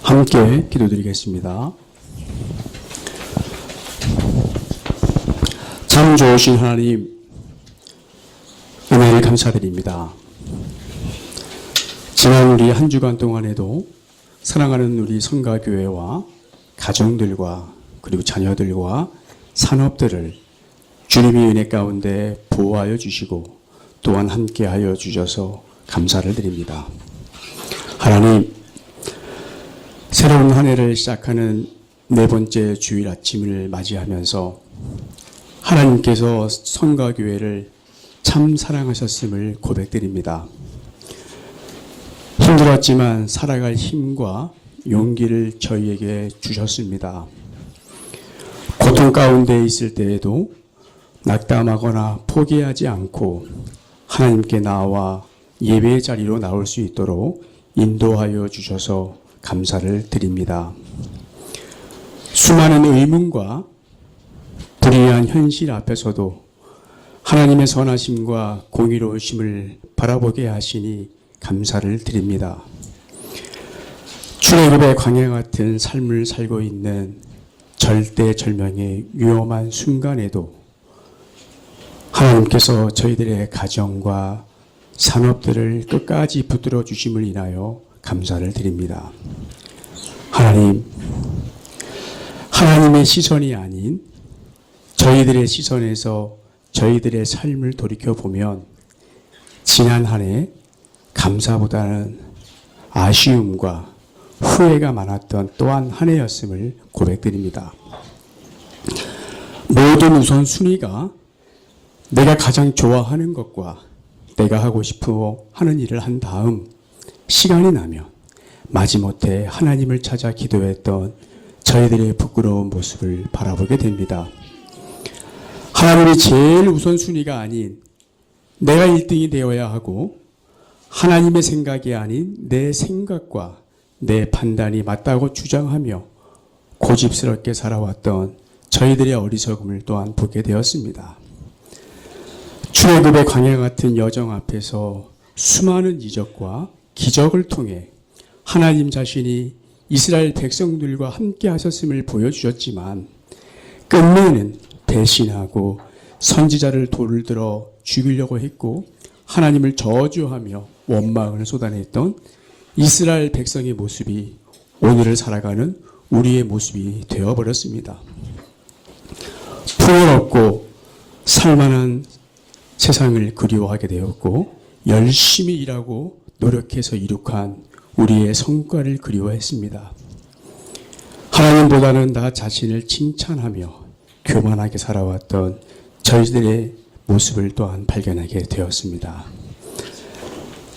함께 기도드리겠습니다. 참 좋으신 하나님, 은혜를 감사드립니다. 지난 우리 한 주간 동안에도 사랑하는 우리 성가교회와 가정들과 그리고 자녀들과 산업들을 주님의 은혜 가운데 보호하여 주시고 또한 함께하여 주셔서 감사를 드립니다. 하나님, 새로운 한 해를 시작하는 네 번째 주일 아침을 맞이하면서 하나님께서 성가교회를 참 사랑하셨음을 고백드립니다. 힘들었지만 살아갈 힘과 용기를 저희에게 주셨습니다. 고통 가운데 있을 때에도 낙담하거나 포기하지 않고 하나님께 나와 예배의 자리로 나올 수 있도록 인도하여 주셔서 감사를 드립니다. 수많은 의문과 불이한 현실 앞에서도 하나님의 선하심과 공의로우심을 바라보게 하시니 감사를 드립니다. 출애굽의 광야 같은 삶을 살고 있는 절대절명의 위험한 순간에도 하나님께서 저희들의 가정과 산업들을 끝까지 붙들어 주심을 인하여 감사를 드립니다. 하나님, 하나님의 시선이 아닌 저희들의 시선에서 저희들의 삶을 돌이켜보면 지난 한 해 감사보다는 아쉬움과 후회가 많았던 또한 한 해였음을 고백드립니다. 모든 우선순위가 내가 가장 좋아하는 것과 내가 하고 싶어 하는 일을 한 다음 시간이 나면 마지못해 하나님을 찾아 기도했던 저희들의 부끄러운 모습을 바라보게 됩니다. 하나님이 제일 우선순위가 아닌 내가 1등이 되어야 하고 하나님의 생각이 아닌 내 생각과 내 판단이 맞다고 주장하며 고집스럽게 살아왔던 저희들의 어리석음을 또한 보게 되었습니다. 출애굽의 광야 같은 여정 앞에서 수많은 이적과 기적을 통해 하나님 자신이 이스라엘 백성들과 함께 하셨음을 보여주셨지만 끝내는 배신하고 선지자를 돌을 들어 죽이려고 했고 하나님을 저주하며 원망을 쏟아냈던 이스라엘 백성의 모습이 오늘을 살아가는 우리의 모습이 되어버렸습니다. 풍요롭고 살만한 세상을 그리워하게 되었고 열심히 일하고 노력해서 이룩한 우리의 성과를 그리워했습니다. 하나님보다는 나 자신을 칭찬하며 교만하게 살아왔던 저희들의 모습을 또한 발견하게 되었습니다.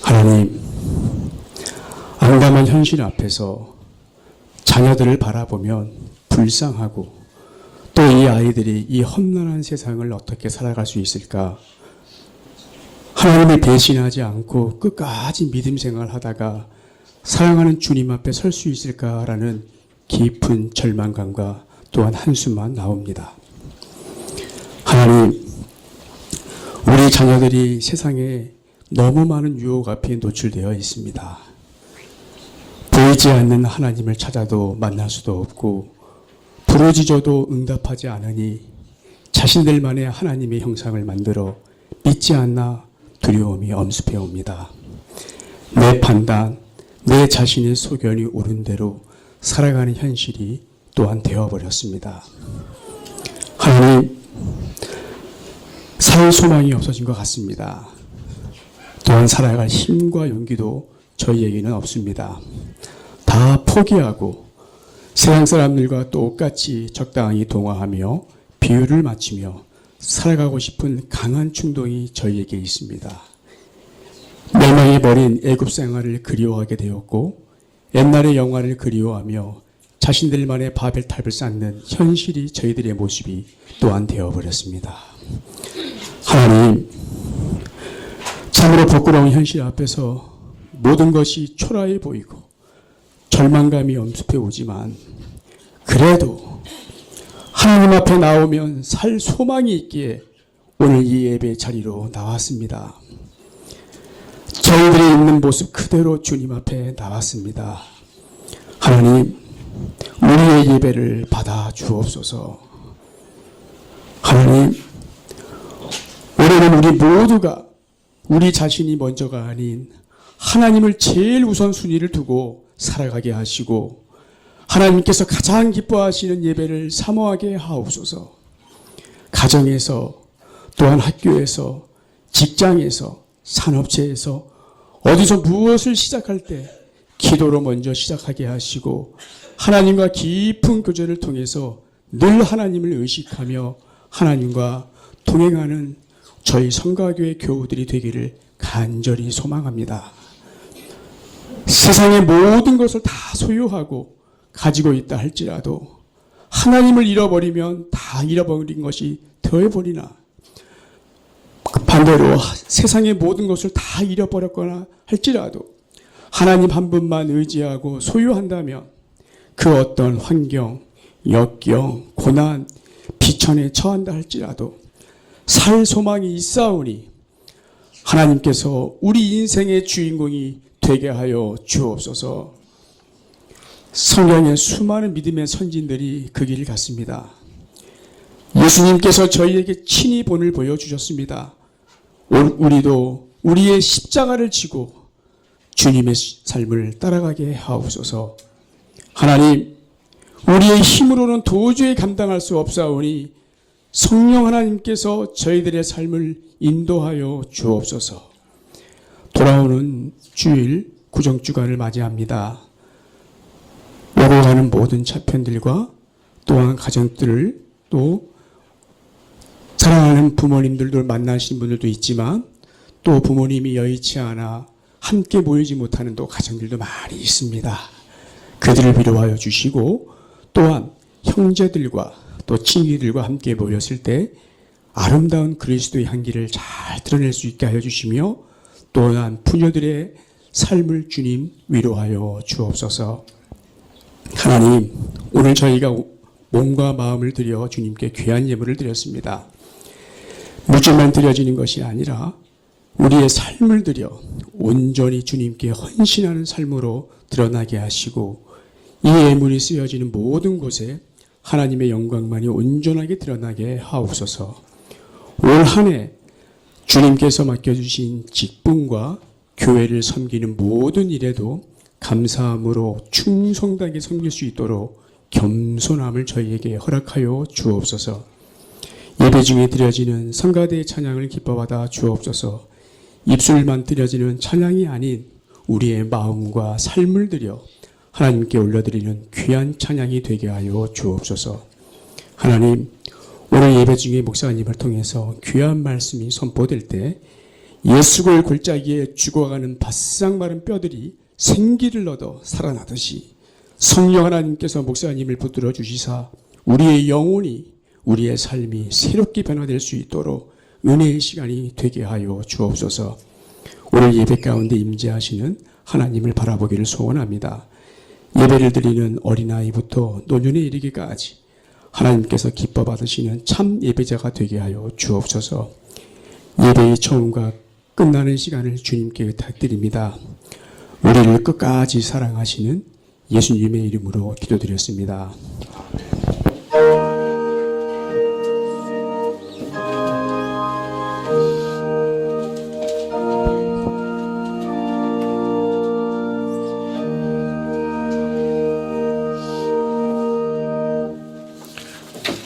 하나님, 암담한 현실 앞에서 자녀들을 바라보면 불쌍하고 또 이 아이들이 이 험난한 세상을 어떻게 살아갈 수 있을까? 하나님을 배신하지 않고 끝까지 믿음 생활을 하다가 사랑하는 주님 앞에 설 수 있을까라는 깊은 절망감과 또한 한숨만 나옵니다. 하나님, 우리 자녀들이 세상에 너무 많은 유혹 앞에 노출되어 있습니다. 보이지 않는 하나님을 찾아도 만날 수도 없고 부르짖어도 응답하지 않으니 자신들만의 하나님의 형상을 만들어 믿지 않나 두려움이 엄습해 옵니다. 내 판단, 내 자신의 소견이 옳은 대로 살아가는 현실이 또한 되어버렸습니다. 하나님, 살 소망이 없어진 것 같습니다. 또한 살아갈 힘과 용기도 저희에게는 없습니다. 다 포기하고 세상 사람들과 똑같이 적당히 동화하며 비율을 맞추며 살아가고 싶은 강한 충동이 저희에게 있습니다. 멸망해버린 애굽 생활을 그리워하게 되었고 옛날의 영화를 그리워하며 자신들만의 바벨탑을 쌓는 현실이 저희들의 모습이 또한 되어버렸습니다. 하나님, 참으로 부끄러운 현실 앞에서 모든 것이 초라해 보이고 절망감이 엄습해 오지만 그래도 하나님 앞에 나오면 살 소망이 있기에 오늘 이 예배 자리로 나왔습니다. 저희들이 있는 모습 그대로 주님 앞에 나왔습니다. 하나님, 우리의 예배를 받아 주옵소서. 하나님, 올해는 우리 모두가 우리 자신이 먼저가 아닌 하나님을 제일 우선순위를 두고 살아가게 하시고, 하나님께서 가장 기뻐하시는 예배를 사모하게 하옵소서. 가정에서, 또한 학교에서, 직장에서, 산업체에서, 어디서 무엇을 시작할 때 기도로 먼저 시작하게 하시고, 하나님과 깊은 교제를 통해서 늘 하나님을 의식하며 하나님과 동행하는 저희 성가교회 교우들이 되기를 간절히 소망합니다. 세상의 모든 것을 다 소유하고 가지고 있다 할지라도 하나님을 잃어버리면 다 잃어버린 것이 되어버리나, 반대로 세상의 모든 것을 다 잃어버렸거나 할지라도 하나님 한 분만 의지하고 소유한다면 그 어떤 환경, 역경, 고난, 비천에 처한다 할지라도 살 소망이 있사오니 하나님께서 우리 인생의 주인공이 되게 하여 주옵소서. 성경에 수많은 믿음의 선진들이 그 길을 갔습니다. 예수님께서 저희에게 친히 본을 보여주셨습니다. 우리도 우리의 십자가를 지고 주님의 삶을 따라가게 하옵소서. 하나님, 우리의 힘으로는 도저히 감당할 수 없사오니 성령 하나님께서 저희들의 삶을 인도하여 주옵소서. 돌아오는 주일 구정주간을 맞이합니다. 오고 가는 모든 차편들과 또한 가정들을, 또 사랑하는 부모님들도 만나신 분들도 있지만 또 부모님이 여의치 않아 함께 모이지 못하는 또 가정들도 많이 있습니다. 그들을 위로하여 주시고, 또한 형제들과 또 친구들과 함께 모였을 때 아름다운 그리스도의 향기를 잘 드러낼 수 있게 하여 주시며, 또한 부녀들의 삶을 주님 위로하여 주옵소서. 하나님, 오늘 저희가 몸과 마음을 들여 주님께 귀한 예물을 드렸습니다. 물질만 드려지는 것이 아니라 우리의 삶을 들여 온전히 주님께 헌신하는 삶으로 드러나게 하시고, 이 예물이 쓰여지는 모든 곳에 하나님의 영광만이 온전하게 드러나게 하옵소서. 올 한 해 주님께서 맡겨주신 직분과 교회를 섬기는 모든 일에도 감사함으로 충성되게 섬길 수 있도록 겸손함을 저희에게 허락하여 주옵소서. 예배 중에 드려지는 성가대의 찬양을 기뻐받아 주옵소서. 입술만 드려지는 찬양이 아닌 우리의 마음과 삶을 드려 하나님께 올려드리는 귀한 찬양이 되게 하여 주옵소서. 하나님, 오늘 예배 중에 목사님을 통해서 귀한 말씀이 선포될 때 예수골 골짜기에 죽어가는 바싹 마른 뼈들이 생기를 얻어 살아나듯이 성령 하나님께서 목사님을 붙들어 주시사 우리의 영혼이, 우리의 삶이 새롭게 변화될 수 있도록 은혜의 시간이 되게 하여 주옵소서. 오늘 예배 가운데 임재하시는 하나님을 바라보기를 소원합니다. 예배를 드리는 어린아이부터 노년에 이르기까지 하나님께서 기뻐 받으시는 참 예배자가 되게 하여 주옵소서. 예배의 처음과 끝나는 시간을 주님께 부탁드립니다. 우리를 끝까지 사랑하시는 예수님의 이름으로 기도드렸습니다.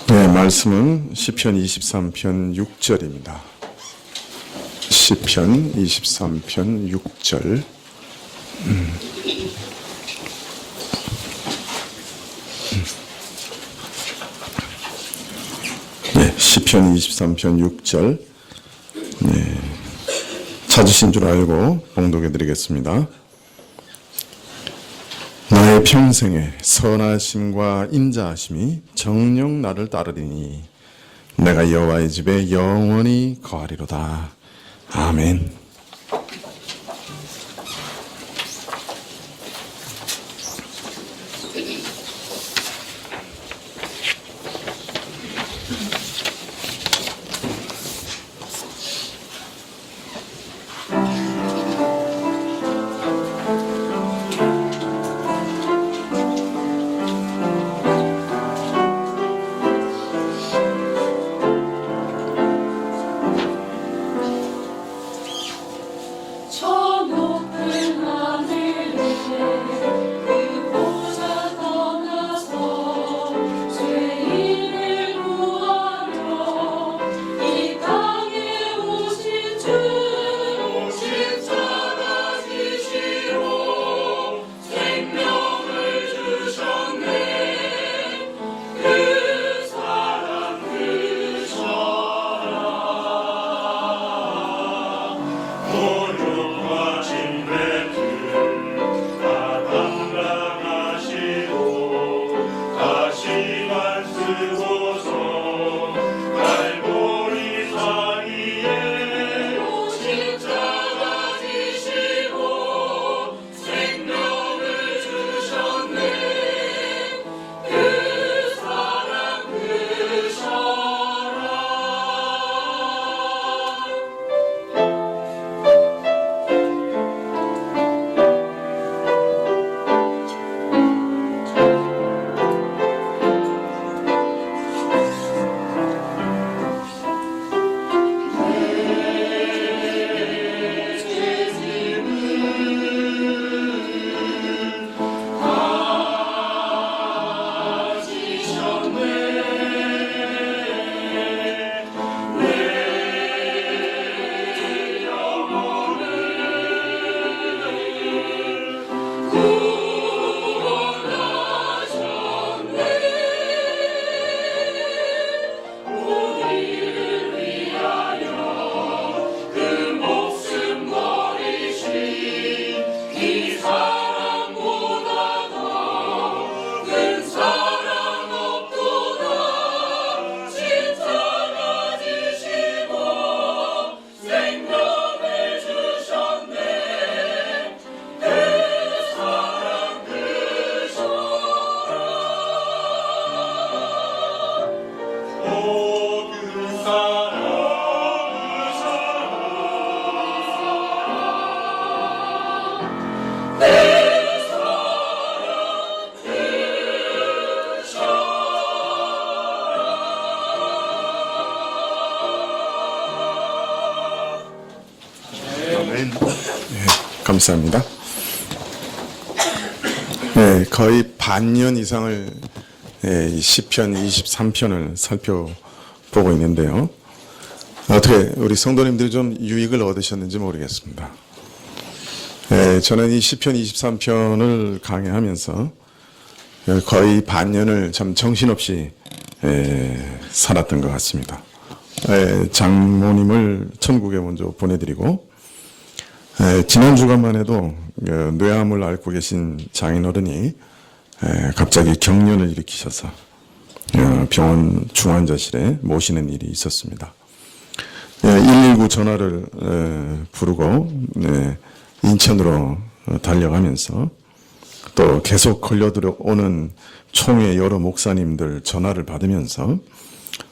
네, 말씀은 시편 23편 6절입니다. 시편 23편 6절. 네, 시편 23편 6절. 네, 찾으신 줄 알고 봉독해 드리겠습니다. 나의 평생에 선하심과 인자하심이 정녕 나를 따르리니 내가 여호와의 집에 영원히 거하리로다. 아멘. 감사합니다. 네, 거의 반년 이상을 이 시편 23편을 살펴보고 있는데요. 어떻게 우리 성도님들이 좀 유익을 얻으셨는지 모르겠습니다. 저는 이 시편 23편을 강의하면서 거의 반년을 참 정신없이 살았던 것 같습니다. 장모님을 천국에 먼저 보내드리고 지난 주간만 해도 뇌암을 앓고 계신 장인어른이 갑자기 경련을 일으키셔서 병원 중환자실에 모시는 일이 있었습니다. 119 전화를 부르고 인천으로 달려가면서 또 계속 걸려들어오는 총회 여러 목사님들 전화를 받으면서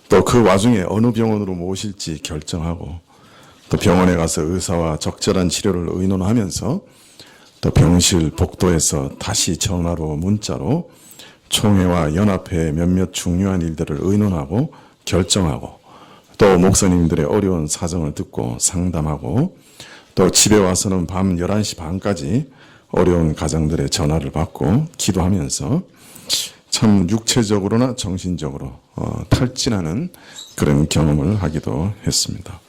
또 그 와중에 어느 병원으로 모실지 결정하고 또 병원에 가서 의사와 적절한 치료를 의논하면서 또 병실 복도에서 다시 전화로 문자로 총회와 연합회의 몇몇 중요한 일들을 의논하고 결정하고 또 목사님들의 어려운 사정을 듣고 상담하고 또 집에 와서는 밤 11시 반까지 어려운 가정들의 전화를 받고 기도하면서 참 육체적으로나 정신적으로 탈진하는 그런 경험을 하기도 했습니다.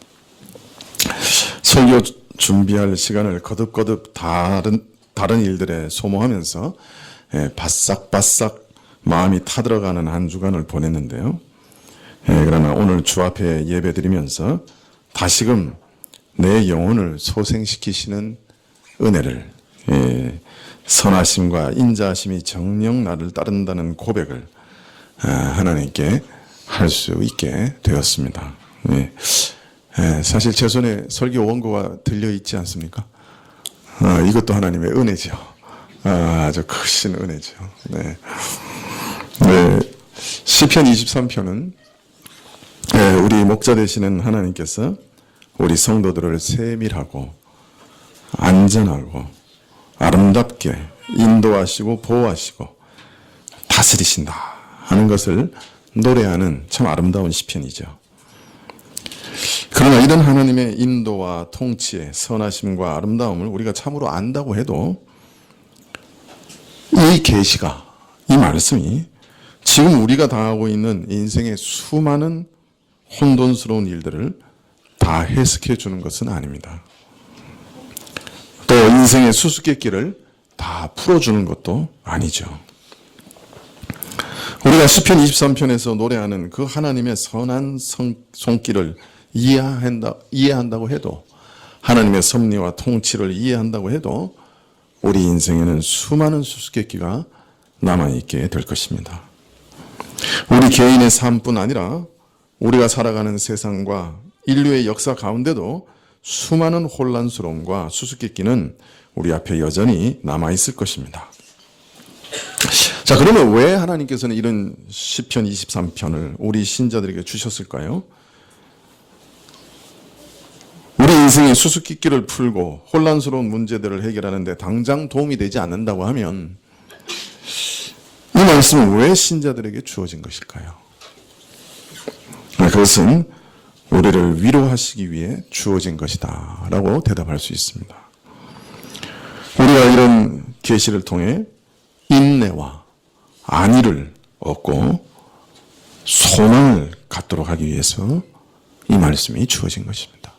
설교 준비할 시간을 거듭거듭 다른 일들에 소모하면서 바싹바싹 마음이 타들어가는 한 주간을 보냈는데요. 그러나 오늘 주 앞에 예배드리면서 다시금 내 영혼을 소생시키시는 은혜를 선하심과 인자하심이 정녕 나를 따른다는 고백을 하나님께 할 수 있게 되었습니다. 사실 제 손에 설교 원고가 들려있지 않습니까? 이것도 하나님의 은혜죠. 아주 크신 은혜죠. 시편 23편은 우리 목자 되시는 하나님께서 우리 성도들을 세밀하고 안전하고 아름답게 인도하시고 보호하시고 다스리신다 하는 것을 노래하는 참 아름다운 시편이죠. 그러나 이런 하나님의 인도와 통치의 선하심과 아름다움을 우리가 참으로 안다고 해도 이 계시가, 이 말씀이 지금 우리가 당하고 있는 인생의 수많은 혼돈스러운 일들을 다 해석해 주는 것은 아닙니다. 또 인생의 수수께끼를 다 풀어주는 것도 아니죠. 우리가 시편 23편에서 노래하는 그 하나님의 선한 손길을 이해한다고 해도, 하나님의 섭리와 통치를 이해한다고 해도 우리 인생에는 수많은 수수께끼가 남아있게 될 것입니다. 우리 개인의 삶뿐 아니라 우리가 살아가는 세상과 인류의 역사 가운데도 수많은 혼란스러움과 수수께끼는 우리 앞에 여전히 남아있을 것입니다. 자, 그러면 왜 하나님께서는 이런 시편 23편을 우리 신자들에게 주셨을까요? 우리 인생의 수수께끼를 풀고 혼란스러운 문제들을 해결하는데 당장 도움이 되지 않는다고 하면 이 말씀은 왜 신자들에게 주어진 것일까요? 그것은 우리를 위로하시기 위해 주어진 것이다 라고 대답할 수 있습니다. 우리가 이런 계시를 통해 인내와 안위를 얻고 소망을 갖도록 하기 위해서 이 말씀이 주어진 것입니다.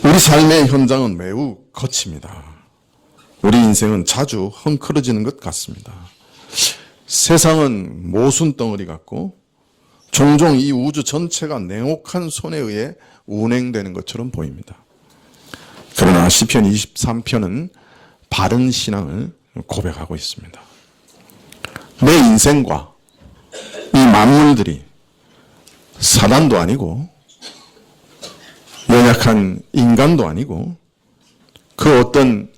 우리 삶의 현장은 매우 거칩니다. 우리 인생은 자주 헝클어지는 것 같습니다. 세상은 모순덩어리 같고 종종 이 우주 전체가 냉혹한 손에 의해 운행되는 것처럼 보입니다. 그러나 시편 23편은 바른 신앙을 고백하고 있습니다. 내 인생과 이 만물들이 사단도 아니고 연약한 인간도 아니고 그 어떤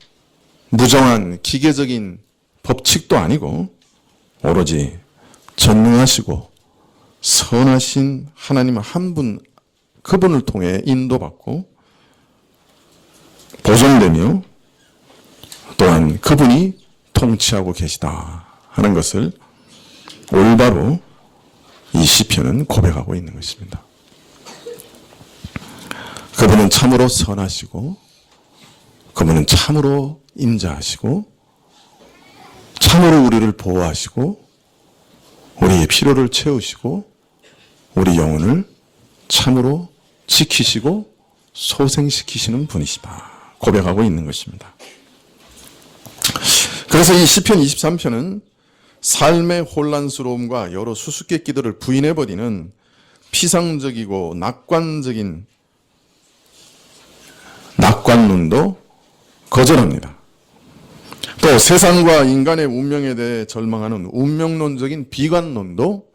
무정한 기계적인 법칙도 아니고 오로지 전능하시고 선하신 하나님 한 분, 그분을 통해 인도받고 보존되며 또한 그분이 통치하고 계시다 하는 것을 올바로 이 시편은 고백하고 있는 것입니다. 그분은 참으로 선하시고 그분은 참으로 인자하시고 참으로 우리를 보호하시고 우리의 필요를 채우시고 우리 영혼을 참으로 지키시고 소생시키시는 분이시다 고백하고 있는 것입니다. 그래서 이 시편 23편은 삶의 혼란스러움과 여러 수수께끼들을 부인해버리는 피상적이고 낙관적인 낙관론도 거절합니다. 또 세상과 인간의 운명에 대해 절망하는 운명론적인 비관론도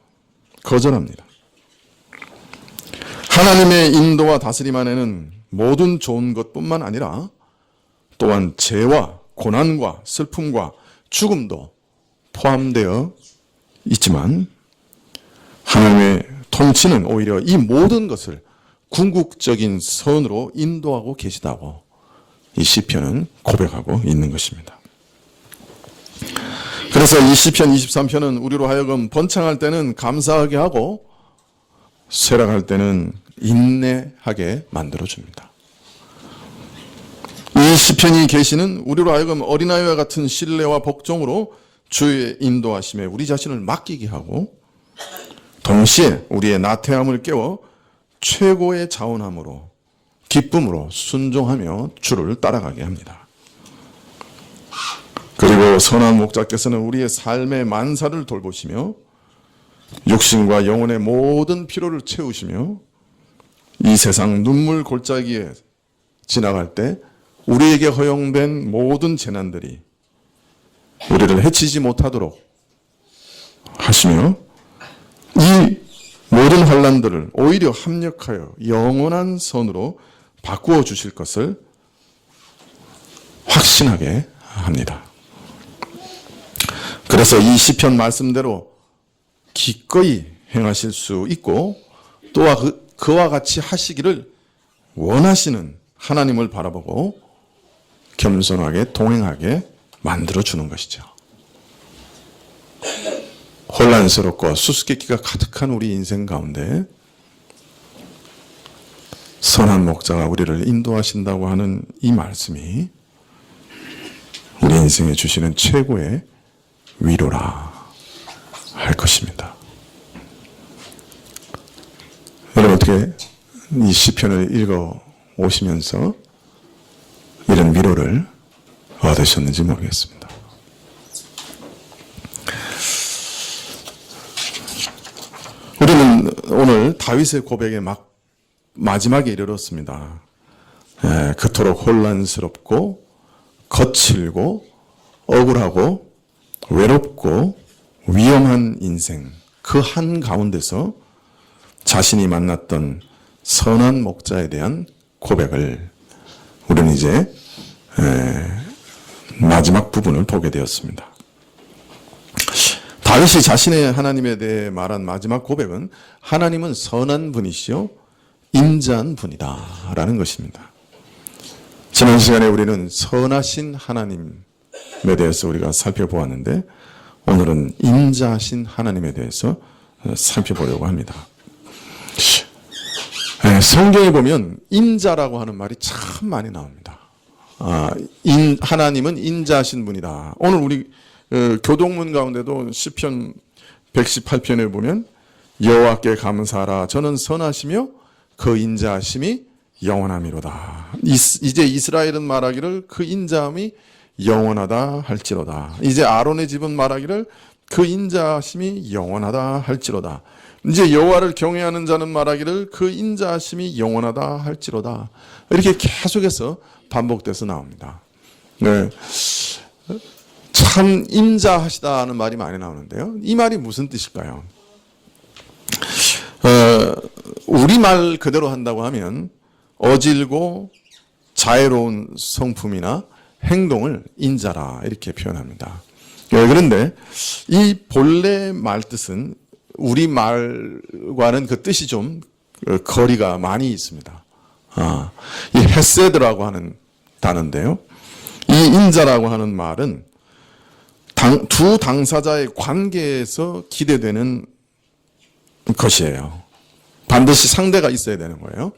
거절합니다. 하나님의 인도와 다스림 안에는 모든 좋은 것뿐만 아니라 또한 죄와 고난과 슬픔과 죽음도 포함되어 있지만 하나님의 통치는 오히려 이 모든 것을 궁극적인 선으로 인도하고 계시다고 이 시편은 고백하고 있는 것입니다. 그래서 이 시편 23편은 우리로 하여금 번창할 때는 감사하게 하고 쇠락할 때는 인내하게 만들어줍니다. 이 시편이 계시는 우리로 하여금 어린아이와 같은 신뢰와 복종으로 주의 인도하심에 우리 자신을 맡기게 하고 동시에 우리의 나태함을 깨워 최고의 자원함으로 기쁨으로 순종하며 주를 따라가게 합니다. 그리고 선한 목자께서는 우리의 삶의 만사를 돌보시며 육신과 영혼의 모든 필요를 채우시며 이 세상 눈물 골짜기에 지나갈 때 우리에게 허용된 모든 재난들이 우리를 해치지 못하도록 하시며 이 모든 환난들을 오히려 합력하여 영원한 선으로 바꾸어 주실 것을 확신하게 합니다. 그래서 이 시편 말씀대로 기꺼이 행하실 수 있고 또한 그와 같이 하시기를 원하시는 하나님을 바라보고 겸손하게 동행하게 만들어주는 것이죠. 혼란스럽고 수수께끼가 가득한 우리 인생 가운데 선한 목자가 우리를 인도하신다고 하는 이 말씀이 우리 인생에 주시는 최고의 위로라 할 것입니다. 여러분 어떻게 이 시편을 읽어 오시면서 이런 위로를 얻으셨는지 모르겠습니다. 우리는 오늘 다윗의 고백의 마지막에 이르렀습니다. 그토록 혼란스럽고 거칠고 억울하고 외롭고 위험한 인생 그 한 가운데서 자신이 만났던 선한 목자에 대한 고백을 우리는 이제 마지막 부분을 보게 되었습니다. 다윗이 자신의 하나님에 대해 말한 마지막 고백은 하나님은 선한 분이시요 인자한 분이다 라는 것입니다. 지난 시간에 우리는 선하신 하나님에 대해서 우리가 살펴보았는데 오늘은 인자하신 하나님에 대해서 살펴보려고 합니다. 성경에 보면 인자라고 하는 말이 참 많이 나옵니다. 하나님은 인자하신 분이다. 오늘 우리 교동문 가운데도 시편 118편에 보면 여호와께 감사하라 저는 선하시며 그 인자하심이 영원함이로다. 이제 이스라엘은 말하기를 그 인자함이 영원하다 할지로다. 이제 아론의 집은 말하기를 그 인자하심이 영원하다 할지로다. 이제 여호와를 경외하는 자는 말하기를 그 인자하심이 영원하다 할지로다. 이렇게 계속해서 반복돼서 나옵니다. 네. 참 인자하시다는 말이 많이 나오는데요. 이 말이 무슨 뜻일까요? 우리말 그대로 한다고 하면 어질고 자애로운 성품이나 행동을 인자라 이렇게 표현합니다. 그런데 이 본래 말뜻은 우리말과는 그 뜻이 좀 거리가 많이 있습니다. 이 헤세드라고 하는 단어인데요. 이 인자라고 하는 말은 두 당사자의 관계에서 기대되는 것이에요. 반드시 상대가 있어야 되는 거예요.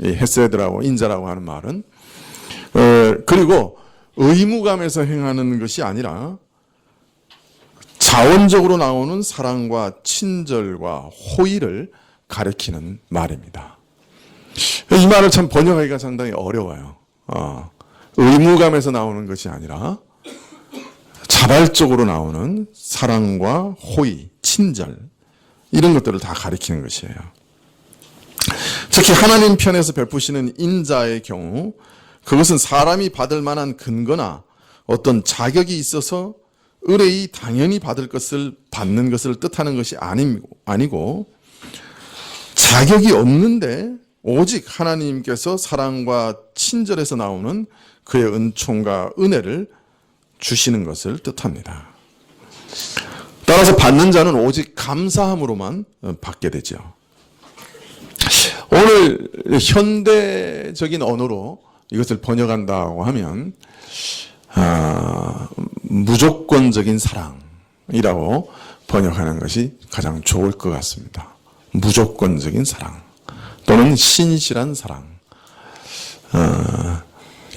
이 헤세드라고 인자라고 하는 말은 그리고 의무감에서 행하는 것이 아니라 자원적으로 나오는 사랑과 친절과 호의를 가리키는 말입니다. 이 말을 참 번역하기가 상당히 어려워요. 의무감에서 나오는 것이 아니라 자발적으로 나오는 사랑과 호의, 친절 이런 것들을 다 가리키는 것이에요. 특히 하나님 편에서 베푸시는 인자의 경우 그것은 사람이 받을 만한 근거나 어떤 자격이 있어서 의뢰이 당연히 받는 것을 뜻하는 것이 아니고 자격이 없는데 오직 하나님께서 사랑과 친절에서 나오는 그의 은총과 은혜를 주시는 것을 뜻합니다. 따라서 받는 자는 오직 감사함으로만 받게 되죠. 오늘 현대적인 언어로 이것을 번역한다고 하면 무조건적인 사랑이라고 번역하는 것이 가장 좋을 것 같습니다. 무조건적인 사랑 또는 신실한 사랑.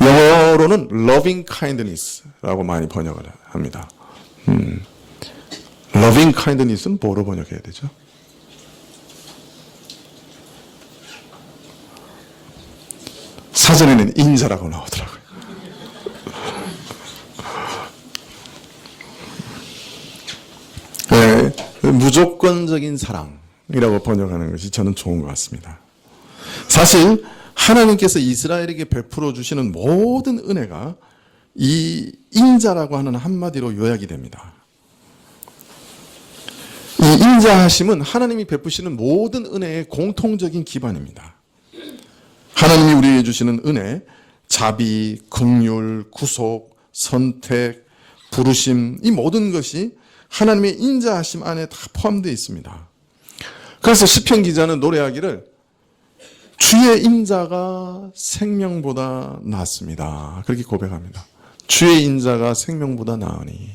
영어로는 loving kindness라고 많이 번역을 합니다. loving kindness는 뭐로 번역해야 되죠? 사전에는 인자라고 나오더라고요. 네, 무조건적인 사랑이라고 번역하는 것이 저는 좋은 것 같습니다. 사실 하나님께서 이스라엘에게 베풀어 주시는 모든 은혜가 이 인자라고 하는 한마디로 요약이 됩니다. 이 인자하심은 하나님이 베푸시는 모든 은혜의 공통적인 기반입니다. 하나님이 우리에게 주시는 은혜, 자비, 긍휼, 구속, 선택, 부르심 이 모든 것이 하나님의 인자하심 안에 다 포함되어 있습니다. 그래서 시편 기자는 노래하기를 주의 인자가 생명보다 낫습니다. 그렇게 고백합니다. 주의 인자가 생명보다 나으니.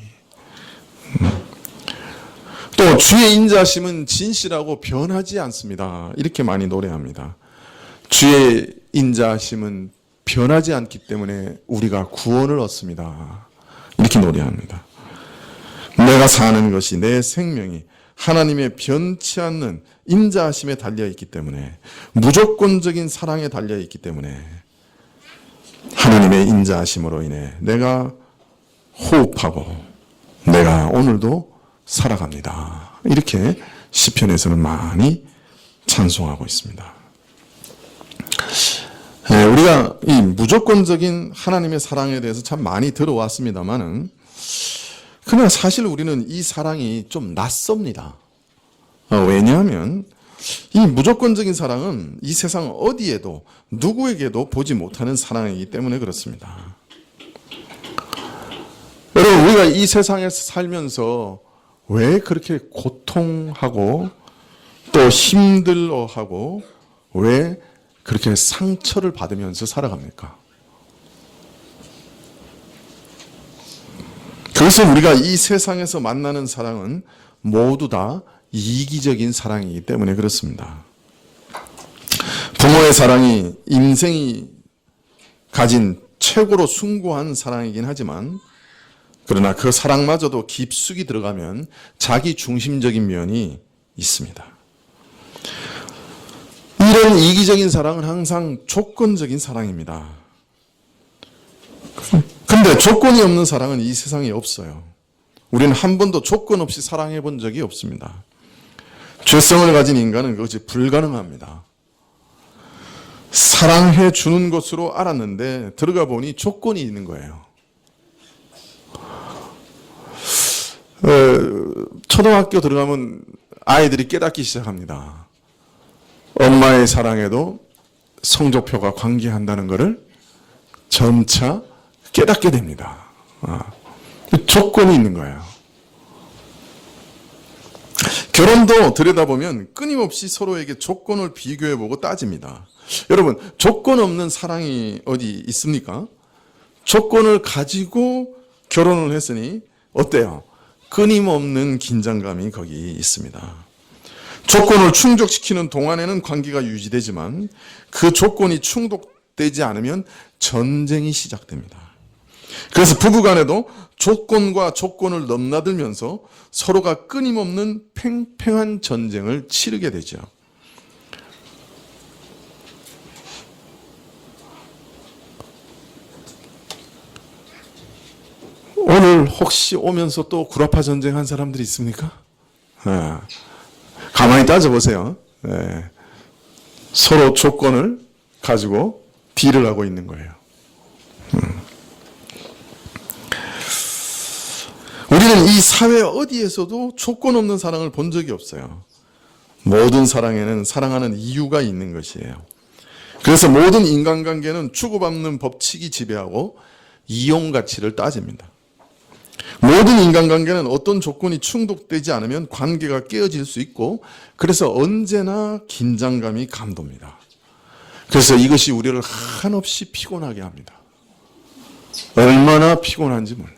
또 주의 인자심은 진실하고 변하지 않습니다. 이렇게 많이 노래합니다. 주의 인자심은 변하지 않기 때문에 우리가 구원을 얻습니다. 이렇게 노래합니다. 내가 사는 것이 내 생명이 하나님의 변치 않는 인자하심에 달려있기 때문에 무조건적인 사랑에 달려있기 때문에 하나님의 인자하심으로 인해 내가 호흡하고 내가 오늘도 살아갑니다. 이렇게 시편에서는 많이 찬송하고 있습니다. 우리가 이 무조건적인 하나님의 사랑에 대해서 참 많이 들어왔습니다만은 그러나 사실 우리는 이 사랑이 좀 낯섭니다. 왜냐하면 이 무조건적인 사랑은 이 세상 어디에도 누구에게도 보지 못하는 사랑이기 때문에 그렇습니다. 여러분, 우리가 이 세상에서 살면서 왜 그렇게 고통하고 또 힘들어하고 왜 그렇게 상처를 받으면서 살아갑니까? 그래서 우리가 이 세상에서 만나는 사랑은 모두 다 이기적인 사랑이기 때문에 그렇습니다. 부모의 사랑이 인생이 가진 최고로 숭고한 사랑이긴 하지만 그러나 그 사랑마저도 깊숙이 들어가면 자기 중심적인 면이 있습니다. 이런 이기적인 사랑은 항상 조건적인 사랑입니다. 근데 조건이 없는 사랑은 이 세상에 없어요. 우리는 한 번도 조건 없이 사랑해 본 적이 없습니다. 죄성을 가진 인간은 그것이 불가능합니다. 사랑해 주는 것으로 알았는데 들어가 보니 조건이 있는 거예요. 초등학교 들어가면 아이들이 깨닫기 시작합니다. 엄마의 사랑에도 성적표가 관계한다는 것을 점차 깨닫게 됩니다. 조건이 있는 거예요. 결혼도 들여다보면 끊임없이 서로에게 조건을 비교해보고 따집니다. 여러분, 조건 없는 사랑이 어디 있습니까? 조건을 가지고 결혼을 했으니 어때요? 끊임없는 긴장감이 거기 있습니다. 조건을 충족시키는 동안에는 관계가 유지되지만 그 조건이 충족되지 충족되지 않으면 전쟁이 시작됩니다. 그래서 부부간에도 조건과 조건을 넘나들면서 서로가 끊임없는 팽팽한 전쟁을 치르게 되죠. 오늘 혹시 오면서 또 구라파 전쟁한 사람들이 있습니까? 가만히 따져보세요. 서로 조건을 가지고 딜을 하고 있는 거예요. 우리는 이 사회 어디에서도 조건 없는 사랑을 본 적이 없어요. 모든 사랑에는 사랑하는 이유가 있는 것이에요. 그래서 모든 인간관계는 주고받는 법칙이 지배하고 이용 가치를 따집니다. 모든 인간관계는 어떤 조건이 충족되지 않으면 관계가 깨어질 수 있고, 그래서 언제나 긴장감이 감돕니다. 그래서 이것이 우리를 한없이 피곤하게 합니다. 얼마나 피곤한지 몰라요.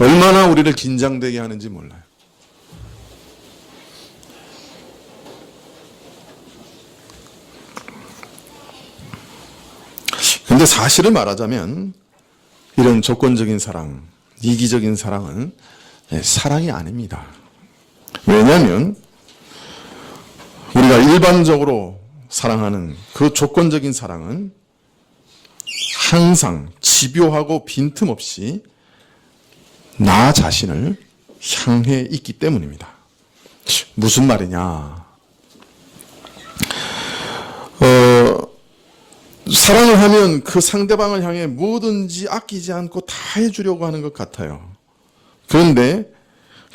얼마나 우리를 긴장되게 하는지 몰라요. 근데 사실을 말하자면 이런 조건적인 사랑, 이기적인 사랑은 사랑이 아닙니다. 왜냐하면 우리가 일반적으로 사랑하는 그 조건적인 사랑은 항상 집요하고 빈틈없이 나 자신을 향해 있기 때문입니다. 무슨 말이냐? 사랑을 하면 그 상대방을 향해 뭐든지 아끼지 않고 다 해주려고 하는 것 같아요. 그런데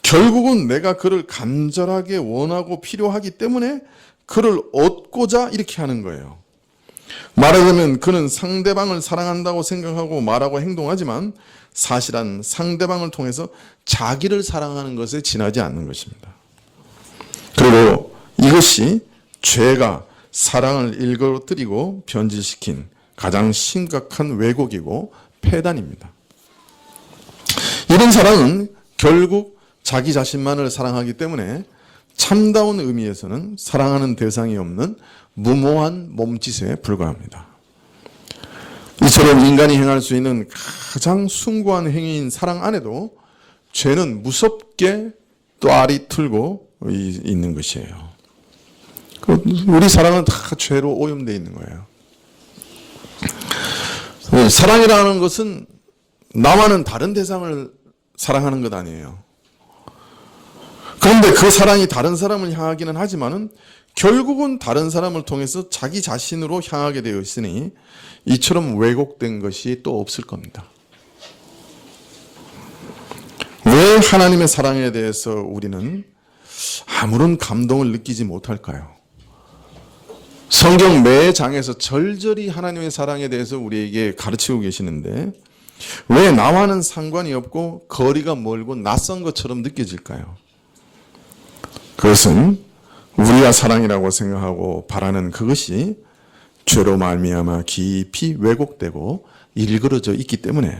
결국은 내가 그를 간절하게 원하고 필요하기 때문에 그를 얻고자 이렇게 하는 거예요. 말하자면 그는 상대방을 사랑한다고 생각하고 말하고 행동하지만 사실은 상대방을 통해서 자기를 사랑하는 것에 지나지 않는 것입니다. 그리고 이것이 죄가 사랑을 일그러뜨리고 변질시킨 가장 심각한 왜곡이고 폐단입니다. 이런 사랑은 결국 자기 자신만을 사랑하기 때문에 참다운 의미에서는 사랑하는 대상이 없는 무모한 몸짓에 불과합니다. 이처럼 인간이 행할 수 있는 가장 숭고한 행위인 사랑 안에도 죄는 무섭게 또알이 틀고 있는 것이에요. 우리 사랑은 다 죄로 오염되어 있는 거예요. 사랑이라는 것은 나와는 다른 대상을 사랑하는 것 아니에요. 그런데 그 사랑이 다른 사람을 향하기는 하지만은 결국은 다른 사람을 통해서 자기 자신으로 향하게 되어 있으니 이처럼 왜곡된 것이 또 없을 겁니다. 왜 하나님의 사랑에 대해서 우리는 아무런 감동을 느끼지 못할까요? 성경 매 장에서 절절히 하나님의 사랑에 대해서 우리에게 가르치고 계시는데 왜 나와는 상관이 없고 거리가 멀고 낯선 것처럼 느껴질까요? 그것은 우리가 사랑이라고 생각하고 바라는 그것이 죄로 말미암아 깊이 왜곡되고 일그러져 있기 때문에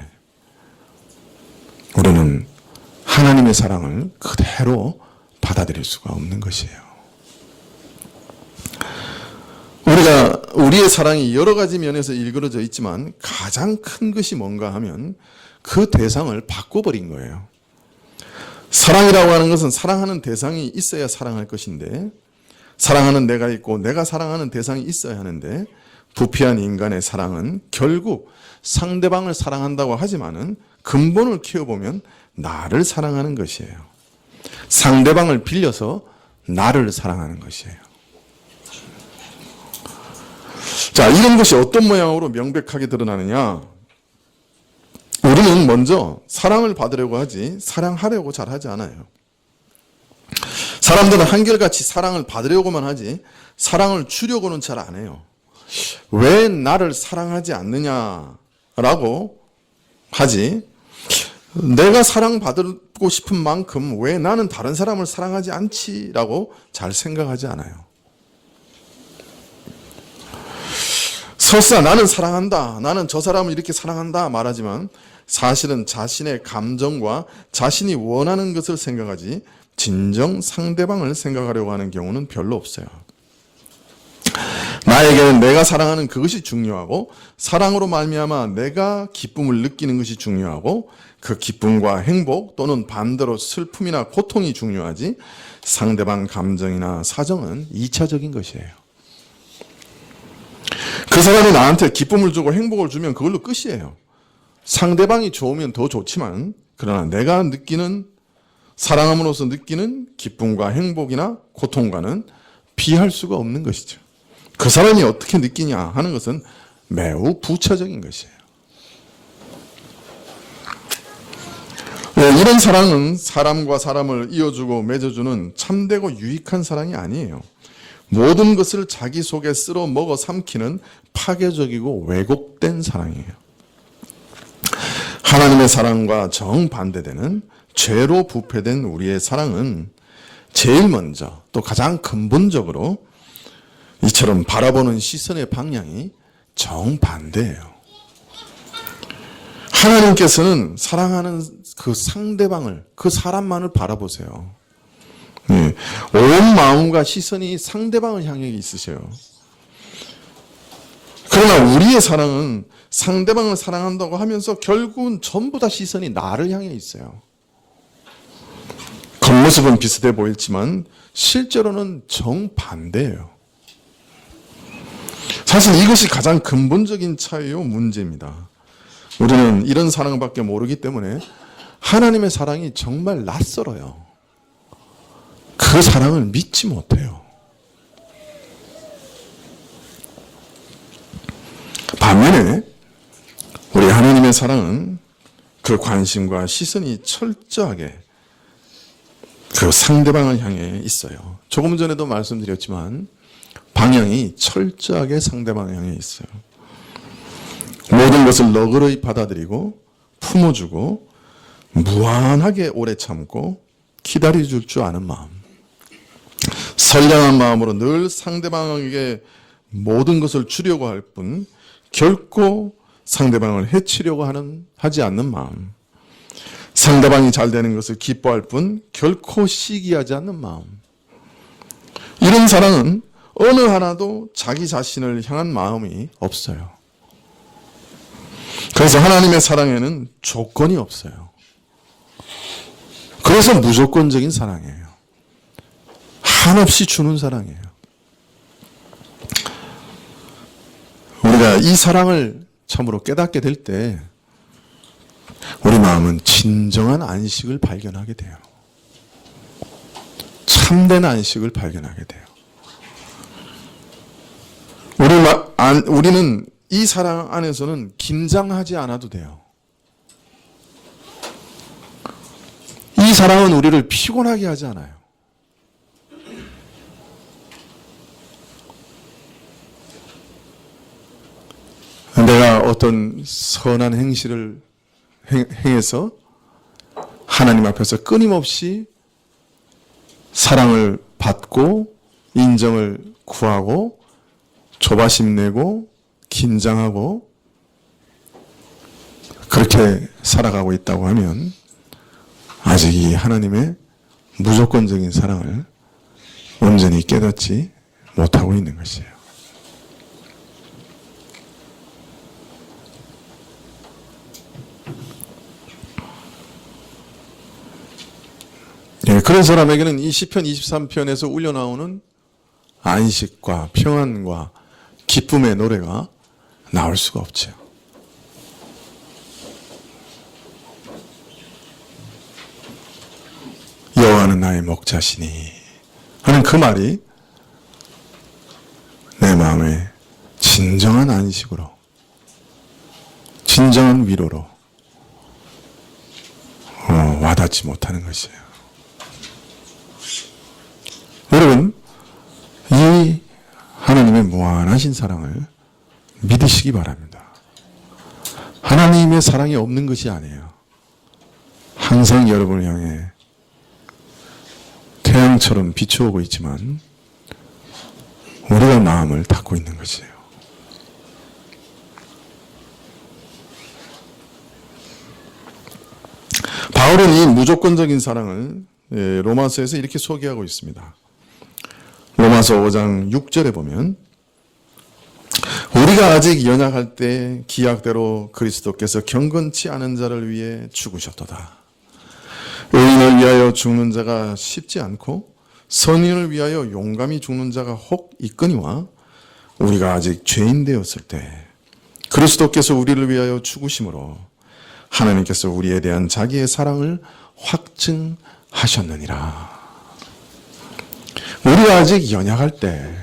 우리는 하나님의 사랑을 그대로 받아들일 수가 없는 것이에요. 우리의 사랑이 여러 가지 면에서 일그러져 있지만 가장 큰 것이 뭔가 하면 그 대상을 바꿔버린 거예요. 사랑이라고 하는 것은 사랑하는 대상이 있어야 사랑할 것인데 사랑하는 내가 있고 내가 사랑하는 대상이 있어야 하는데 부패한 인간의 사랑은 결국 상대방을 사랑한다고 하지만은 근본을 키워보면 나를 사랑하는 것이에요. 상대방을 빌려서 나를 사랑하는 것이에요. 자, 이런 것이 어떤 모양으로 명백하게 드러나느냐? 우리는 먼저 사랑을 받으려고 하지 사랑하려고 잘 하지 않아요. 사람들은 한결같이 사랑을 받으려고만 하지 사랑을 주려고는 잘 안 해요. 왜 나를 사랑하지 않느냐라고 하지 내가 사랑받고 싶은 만큼 왜 나는 다른 사람을 사랑하지 않지라고 잘 생각하지 않아요. 설사 나는 사랑한다, 나는 저 사람을 이렇게 사랑한다 말하지만 사실은 자신의 감정과 자신이 원하는 것을 생각하지 진정 상대방을 생각하려고 하는 경우는 별로 없어요. 나에게는 내가 사랑하는 그것이 중요하고 사랑으로 말미암아 내가 기쁨을 느끼는 것이 중요하고 그 기쁨과 행복 또는 반대로 슬픔이나 고통이 중요하지 상대방 감정이나 사정은 2차적인 것이에요. 그 사람이 나한테 기쁨을 주고 행복을 주면 그걸로 끝이에요. 상대방이 좋으면 더 좋지만 그러나 내가 느끼는 사랑함으로써 느끼는 기쁨과 행복이나 고통과는 비할 수가 없는 것이죠. 그 사람이 어떻게 느끼냐 하는 것은 매우 부차적인 것이에요. 이런 사랑은 사람과 사람을 이어주고 맺어주는 참되고 유익한 사랑이 아니에요. 모든 것을 자기 속에 쓸어 먹어 삼키는 파괴적이고 왜곡된 사랑이에요. 하나님의 사랑과 정반대되는 죄로 부패된 우리의 사랑은 제일 먼저 또 가장 근본적으로 이처럼 바라보는 시선의 방향이 정반대예요. 하나님께서는 사랑하는 그 상대방을, 그 사람만을 바라보세요. 온 마음과 시선이 상대방을 향해 있으셔요. 그러나 우리의 사랑은 상대방을 사랑한다고 하면서 결국은 전부 다 시선이 나를 향해 있어요. 겉모습은 비슷해 보일지만 실제로는 정반대예요. 사실 이것이 가장 근본적인 차이요 문제입니다. 우리는 이런 사랑밖에 모르기 때문에 하나님의 사랑이 정말 낯설어요. 그 사랑을 믿지 못해요. 반면에 우리 하나님의 사랑은 그 관심과 시선이 철저하게 그 상대방을 향해 있어요. 조금 전에도 말씀드렸지만 방향이 철저하게 상대방을 향해 있어요. 모든 것을 너그러이 받아들이고 품어주고 무한하게 오래 참고 기다려줄 줄 아는 마음, 선량한 마음으로 늘 상대방에게 모든 것을 주려고 할 뿐 결코 상대방을 해치려고 하지 않는 마음, 상대방이 잘 되는 것을 기뻐할 뿐 결코 시기하지 않는 마음, 이런 사랑은 어느 하나도 자기 자신을 향한 마음이 없어요. 그래서 하나님의 사랑에는 조건이 없어요. 그래서 무조건적인 사랑이에요. 한없이 주는 사랑이에요. 우리가 이 사랑을 참으로 깨닫게 될 때 우리 마음은 진정한 안식을 발견하게 돼요. 참된 안식을 발견하게 돼요. 우리는 이 사랑 안에서는 긴장하지 않아도 돼요. 이 사랑은 우리를 피곤하게 하지 않아요. 내가 어떤 선한 행실을 행해서 하나님 앞에서 끊임없이 사랑을 받고 인정을 구하고 조바심 내고 긴장하고 그렇게 살아가고 있다고 하면 아직 이 하나님의 무조건적인 사랑을 온전히 깨닫지 못하고 있는 것이에요. 그런 사람에게는 이 시편 23편에서 울려나오는 안식과 평안과 기쁨의 노래가 나올 수가 없죠. 여호와는 나의 목자시니 하는 그 말이 내 마음에 진정한 안식으로, 진정한 위로로 와닿지 못하는 것이에요. 여러분, 이 하나님의 무한하신 사랑을 믿으시기 바랍니다. 하나님의 사랑이 없는 것이 아니에요. 항상 여러분을 향해 태양처럼 비추어오고 있지만 우리가 마음을 닫고 있는 것이에요. 바울은 이 무조건적인 사랑을 로마서에서 이렇게 소개하고 있습니다. 로마서 5장 6절에 보면 우리가 아직 연약할 때 기약대로 그리스도께서 경건치 않은 자를 위해 죽으셨도다. 의인을 위하여 죽는 자가 쉽지 않고 선인을 위하여 용감히 죽는 자가 혹 있거니와 우리가 아직 죄인 되었을 때 그리스도께서 우리를 위하여 죽으심으로 하나님께서 우리에 대한 자기의 사랑을 확증하셨느니라. 우리가 아직 연약할 때,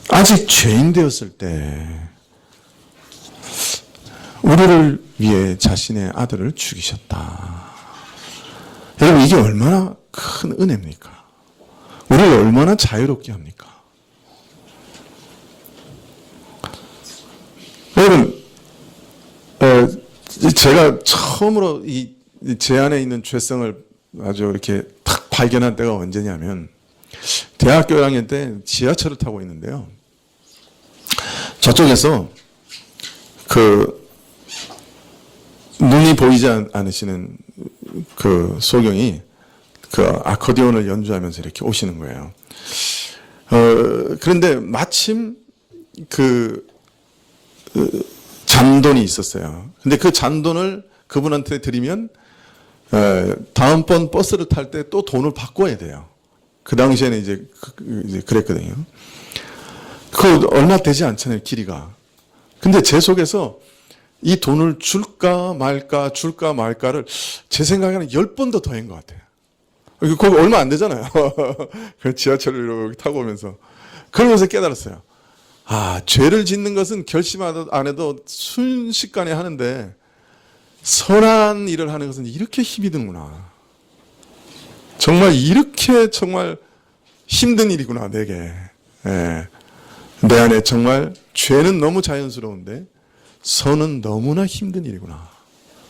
아직 죄인 되었을 때 우리를 위해 자신의 아들을 죽이셨다. 여러분, 이게 얼마나 큰 은혜입니까? 우리를 얼마나 자유롭게 합니까? 여러분, 제가 처음으로 제 안에 있는 죄성을 아주 이렇게 탁 발견한 때가 언제냐면, 대학교 1학년 때 지하철을 타고 있는데요. 저쪽에서 눈이 보이지 않으시는 소경이 아코디온을 연주하면서 이렇게 오시는 거예요. 그런데 마침 잔돈이 있었어요. 근데 그 잔돈을 그분한테 드리면 다음번 버스를 탈 때 또 돈을 바꿔야 돼요. 그 당시에는 이제 그랬거든요. 그거 얼마 되지 않잖아요, 길이가. 근데 제 속에서 이 돈을 줄까 말까를 제 생각에는 10번도 더한 것 같아요. 거기 얼마 안 되잖아요. 그 지하철을 이렇게 타고 오면서. 그러면서 깨달았어요. 아, 죄를 짓는 것은 결심 안 해도 순식간에 하는데 선한 일을 하는 것은 이렇게 힘이 드는구나. 정말 이렇게 정말 힘든 일이구나, 내게. 예. 내 안에 정말 죄는 너무 자연스러운데 선은 너무나 힘든 일이구나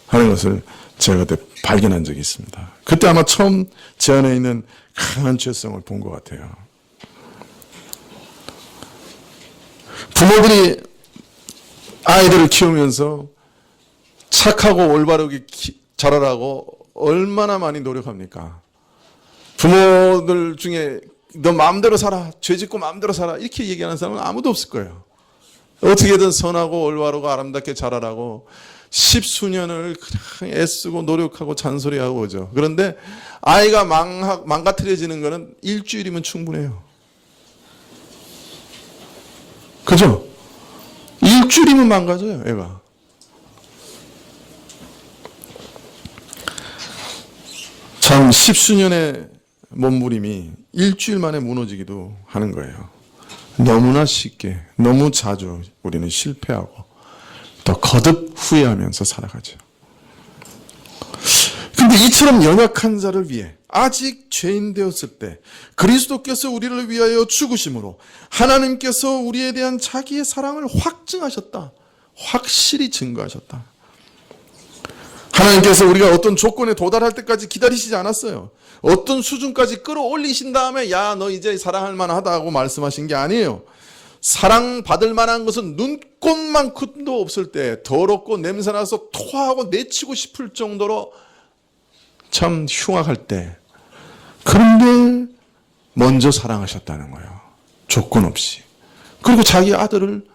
하는 것을 제가 그때 발견한 적이 있습니다. 그때 아마 처음 제 안에 있는 강한 죄성을 본 것 같아요. 부모들이 아이들을 키우면서 착하고 올바르게 자라라고 얼마나 많이 노력합니까? 부모들 중에 너 마음대로 살아, 죄 짓고 마음대로 살아 이렇게 얘기하는 사람은 아무도 없을 거예요. 어떻게든 선하고 올바르고 아름답게 자라라고 십수년을 그냥 애쓰고 노력하고 잔소리하고 오죠. 그런데 아이가 망가뜨려지는 거는 일주일이면 충분해요. 그죠? 일주일이면 망가져요, 애가. 참 십수년의 몸부림이 일주일 만에 무너지기도 하는 거예요. 너무나 쉽게, 너무 자주 우리는 실패하고 더 거듭 후회하면서 살아가죠. 근데 이처럼 연약한 자를 위해 아직 죄인 되었을 때 그리스도께서 우리를 위하여 죽으심으로 하나님께서 우리에 대한 자기의 사랑을 확증하셨다. 확실히 증거하셨다. 하나님께서 우리가 어떤 조건에 도달할 때까지 기다리시지 않았어요. 어떤 수준까지 끌어올리신 다음에 야, 너 이제 사랑할 만하다고 말씀하신 게 아니에요. 사랑받을 만한 것은 눈꽃만큼도 없을 때 더럽고 냄새나서 토하고 내치고 싶을 정도로 참 흉악할 때, 그런데 먼저 사랑하셨다는 거예요. 조건 없이. 그리고 자기 아들을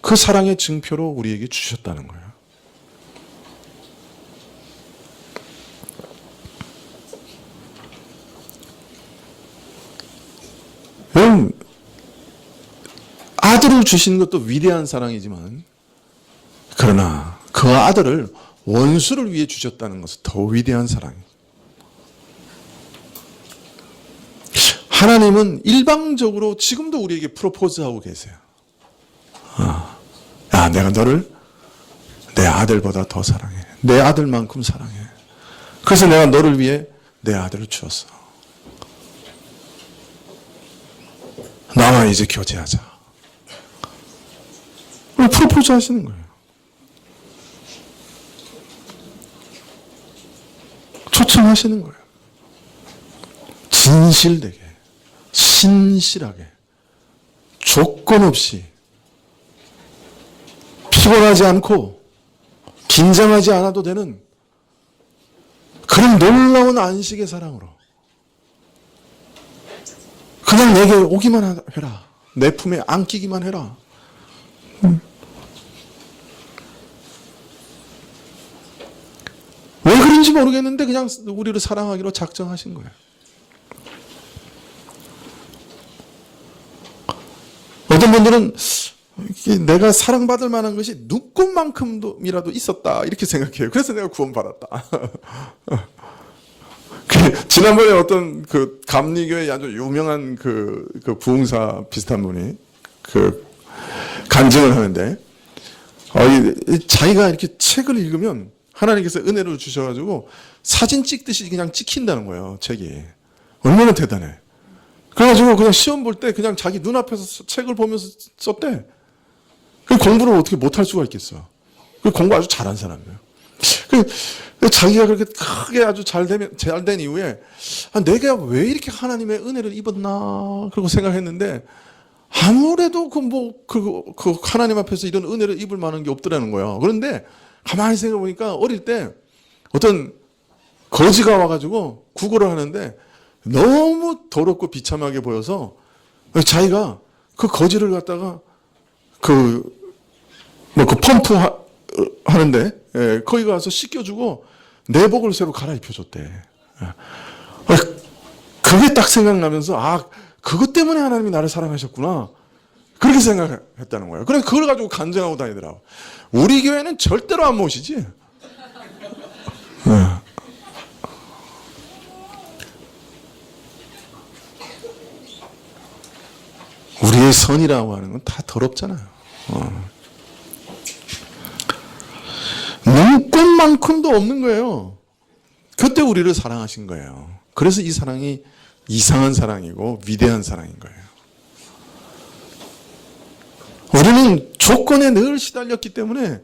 그 사랑의 증표로 우리에게 주셨다는 거예요. 여러분, 아들을 주신 것도 위대한 사랑이지만, 그러나 그 아들을 원수를 위해 주셨다는 것은 더 위대한 사랑이에요. 하나님은 일방적으로 지금도 우리에게 프로포즈하고 계세요. 야, 내가 너를 내 아들보다 더 사랑해. 내 아들만큼 사랑해. 그래서 내가 너를 위해 내 아들을 주었어. 나와 이제 교제하자. 프로포즈 하시는 거예요. 초청하시는 거예요. 진실되게, 신실하게, 조건 없이, 피곤하지 않고 긴장하지 않아도 되는 그런 놀라운 안식의 사랑으로 그냥 내게 오기만 해라. 내 품에 안기기만 해라. 왜 그런지 모르겠는데 그냥 우리를 사랑하기로 작정하신 거예요. 어떤 분들은 내가 사랑받을 만한 것이 눈꽃만큼이라도 있었다 이렇게 생각해요. 그래서 내가 구원받았다. 지난번에 어떤 그 감리교회 아주 유명한 그 부흥사 비슷한 분이 그 간증을 하는데 자기가 이렇게 책을 읽으면 하나님께서 은혜를 주셔가지고 사진 찍듯이 그냥 찍힌다는 거예요. 책이 얼마나 대단해. 그래가지고 그냥 시험 볼 때 그냥 자기 눈앞에서 책을 보면서 썼대. 그 공부를 어떻게 못할 수가 있겠어. 그 공부 아주 잘한 사람이에요. 자기가 그렇게 크게 아주 잘된 이후에 내가 왜 이렇게 하나님의 은혜를 입었나 그러고 생각했는데 아무래도 그 하나님 앞에서 이런 은혜를 입을 만한 게 없더라는 거예요. 그런데 가만히 생각해 보니까 어릴 때 어떤 거지가 와가지고 구걸을 하는데 너무 더럽고 비참하게 보여서 자기가 그 거지를 갖다가 펌프 하는데 거기 가서 씻겨주고 내복을 새로 갈아입혀줬대. 그게 딱 생각나면서 그것 때문에 하나님이 나를 사랑하셨구나. 그렇게 생각했다는 거예요. 그래서 그걸 가지고 간증하고 다니더라고. 우리 교회는 절대로 안 모시지. 우리의 선이라고 하는 건 다 더럽잖아요. 눈꽃만큼도 없는 거예요. 그때 우리를 사랑하신 거예요. 그래서 이 사랑이 이상한 사랑이고 위대한 사랑인 거예요. 우리는 조건에 늘 시달렸기 때문에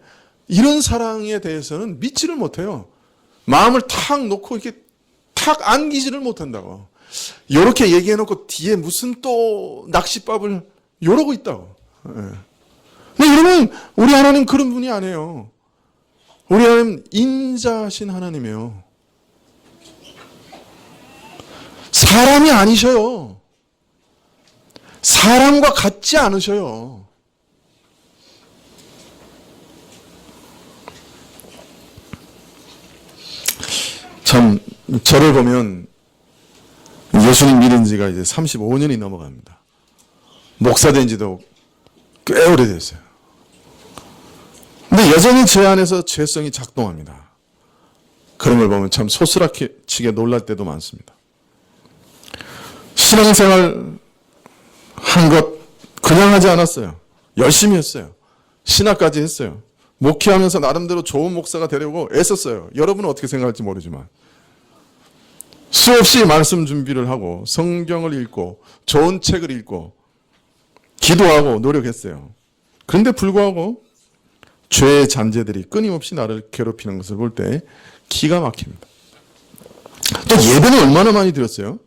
이런 사랑에 대해서는 믿지를 못해요. 마음을 탁 놓고 이렇게 탁 안기지를 못한다고. 이렇게 얘기해놓고 뒤에 무슨 또 낚싯밥을 요러고 있다고. 근데 여러분, 우리 하나님 그런 분이 아니에요. 우리 하나님 인자하신 하나님이에요. 사람이 아니셔요. 사람과 같지 않으셔요. 참 저를 보면 예수님 믿은 지가 이제 35년이 넘어갑니다. 목사 된 지도 꽤 오래됐어요. 근데 여전히 제 안에서 죄성이 작동합니다. 그런 걸 보면 참 소스라치게 놀랄 때도 많습니다. 신앙생활 한 것 그냥 하지 않았어요. 열심히 했어요. 신학까지 했어요. 목회하면서 나름대로 좋은 목사가 되려고 애썼어요. 여러분은 어떻게 생각할지 모르지만. 수없이 말씀 준비를 하고 성경을 읽고 좋은 책을 읽고 기도하고 노력했어요. 그런데 불구하고 죄의 잔재들이 끊임없이 나를 괴롭히는 것을 볼 때 기가 막힙니다. 또 예배는 얼마나 많이 드렸어요?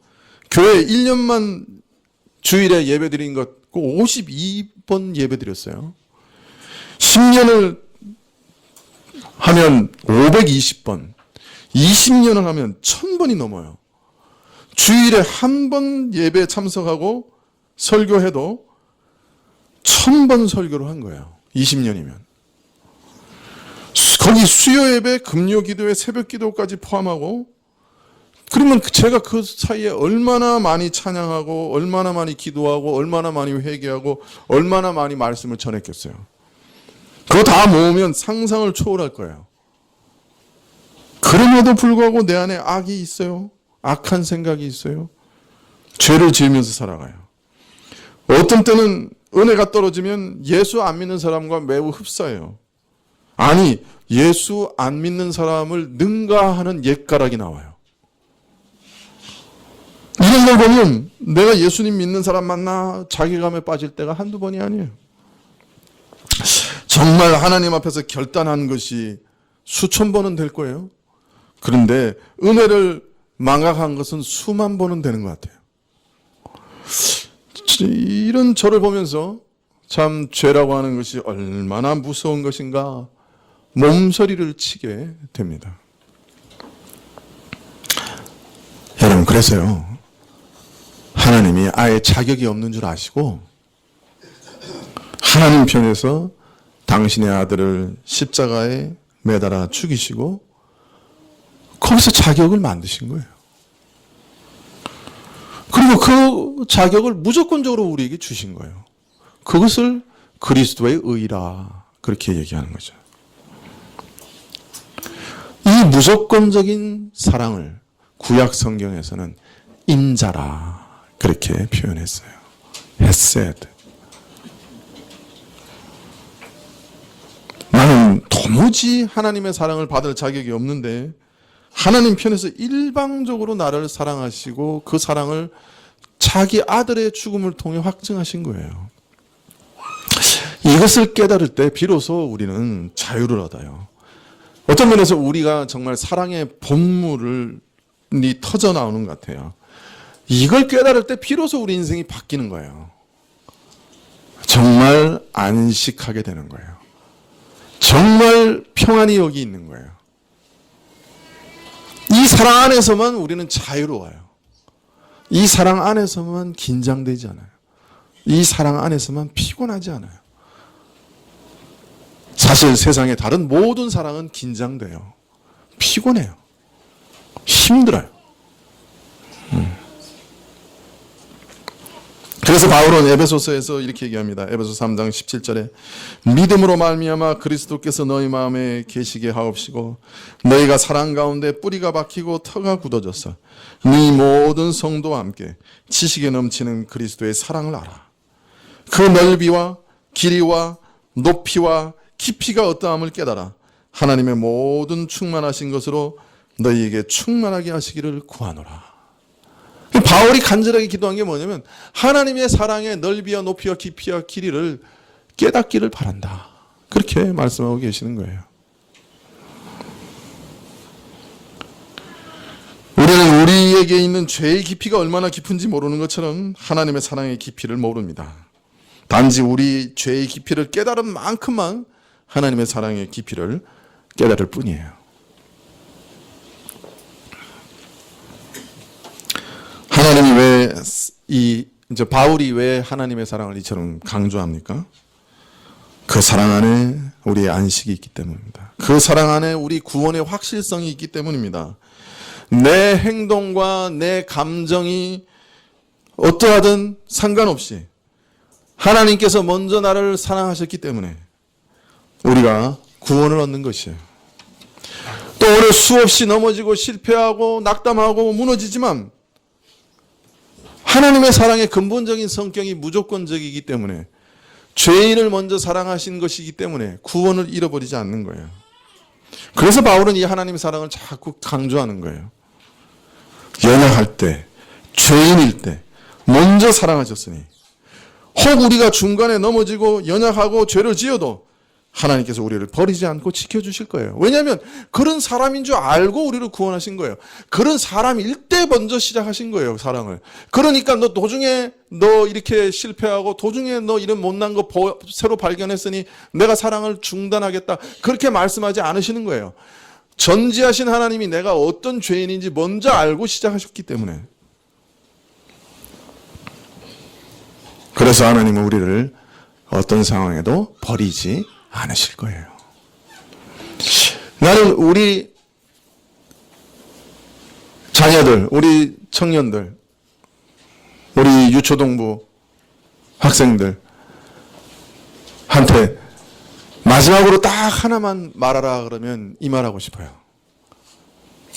교회 1년만 주일에 예배 드린 것 52번 예배 드렸어요. 10년을 하면 520번, 20년을 하면 1000번이 넘어요. 주일에 한 번 예배 참석하고 설교해도 1000번 설교를 한 거예요. 20년이면. 거기 수요 예배, 금요 기도회, 새벽 기도까지 포함하고 그러면 제가 그 사이에 얼마나 많이 찬양하고 얼마나 많이 기도하고 얼마나 많이 회개하고 얼마나 많이 말씀을 전했겠어요. 그거 다 모으면 상상을 초월할 거예요. 그럼에도 불구하고 내 안에 악이 있어요. 악한 생각이 있어요. 죄를 지으면서 살아가요. 어떤 때는 은혜가 떨어지면 예수 안 믿는 사람과 매우 흡사해요. 아니, 예수 안 믿는 사람을 능가하는 옛가락이 나와요. 이런 걸 보면 내가 예수님 믿는 사람 만나 자괴감에 빠질 때가 한두 번이 아니에요. 정말 하나님 앞에서 결단한 것이 수천 번은 될 거예요. 그런데 은혜를 망각한 것은 수만 번은 되는 것 같아요. 이런 저를 보면서 참 죄라고 하는 것이 얼마나 무서운 것인가 몸서리를 치게 됩니다. 여러분, 그래서요, 하나님이 아예 자격이 없는 줄 아시고 하나님 편에서 당신의 아들을 십자가에 매달아 죽이시고 거기서 자격을 만드신 거예요. 그리고 그 자격을 무조건적으로 우리에게 주신 거예요. 그것을 그리스도의 의라 그렇게 얘기하는 거죠. 이 무조건적인 사랑을 구약 성경에서는 인자라 그렇게 표현했어요. 헤세드. 나는 도무지 하나님의 사랑을 받을 자격이 없는데 하나님 편에서 일방적으로 나를 사랑하시고 그 사랑을 자기 아들의 죽음을 통해 확증하신 거예요. 이것을 깨달을 때 비로소 우리는 자유를 얻어요. 어떤 면에서 우리가 정말 사랑의 본물이 터져 나오는 것 같아요. 이걸 깨달을 때 비로소 우리 인생이 바뀌는 거예요. 정말 안식하게 되는 거예요. 정말 평안이 여기 있는 거예요. 이 사랑 안에서만 우리는 자유로워요. 이 사랑 안에서만 긴장되지 않아요. 이 사랑 안에서만 피곤하지 않아요. 사실 세상의 다른 모든 사랑은 긴장돼요. 피곤해요. 힘들어요. 그래서 바울은 에베소서에서 이렇게 얘기합니다. 에베소 3장 17절에 믿음으로 말미암아 그리스도께서 너희 마음에 계시게 하옵시고 너희가 사랑 가운데 뿌리가 박히고 터가 굳어져서 네 모든 성도와 함께 지식에 넘치는 그리스도의 사랑을 알아. 그 넓이와 길이와 높이와 깊이가 어떠함을 깨달아 하나님의 모든 충만하신 것으로 너희에게 충만하게 하시기를 구하노라. 바울이 간절하게 기도한 게 뭐냐면 하나님의 사랑의 넓이와 높이와 깊이와 길이를 깨닫기를 바란다. 그렇게 말씀하고 계시는 거예요. 우리는 우리에게 있는 죄의 깊이가 얼마나 깊은지 모르는 것처럼 하나님의 사랑의 깊이를 모릅니다. 단지 우리 죄의 깊이를 깨달은 만큼만 하나님의 사랑의 깊이를 깨달을 뿐이에요. 하나님이 왜 바울이 왜 하나님의 사랑을 이처럼 강조합니까? 그 사랑 안에 우리의 안식이 있기 때문입니다. 그 사랑 안에 우리 구원의 확실성이 있기 때문입니다. 내 행동과 내 감정이 어떠하든 상관없이 하나님께서 먼저 나를 사랑하셨기 때문에 우리가 구원을 얻는 것이에요. 또 오늘 수없이 넘어지고 실패하고 낙담하고 무너지지만 하나님의 사랑의 근본적인 성격이 무조건적이기 때문에 죄인을 먼저 사랑하신 것이기 때문에 구원을 잃어버리지 않는 거예요. 그래서 바울은 이 하나님의 사랑을 자꾸 강조하는 거예요. 연약할 때, 죄인일 때 먼저 사랑하셨으니 혹 우리가 중간에 넘어지고 연약하고 죄를 지어도 하나님께서 우리를 버리지 않고 지켜주실 거예요. 왜냐하면 그런 사람인 줄 알고 우리를 구원하신 거예요. 그런 사람일 때 먼저 시작하신 거예요, 사랑을. 그러니까 너 도중에 너 이렇게 실패하고 도중에 너 이런 못난 거 새로 발견했으니 내가 사랑을 중단하겠다. 그렇게 말씀하지 않으시는 거예요. 전지하신 하나님이 내가 어떤 죄인인지 먼저 알고 시작하셨기 때문에. 그래서 하나님은 우리를 어떤 상황에도 버리지 않으실 거예요. 나는 우리 자녀들, 우리 청년들, 우리 유초동부 학생들 한테 마지막으로 딱 하나만 말하라 그러면 이 말하고 싶어요.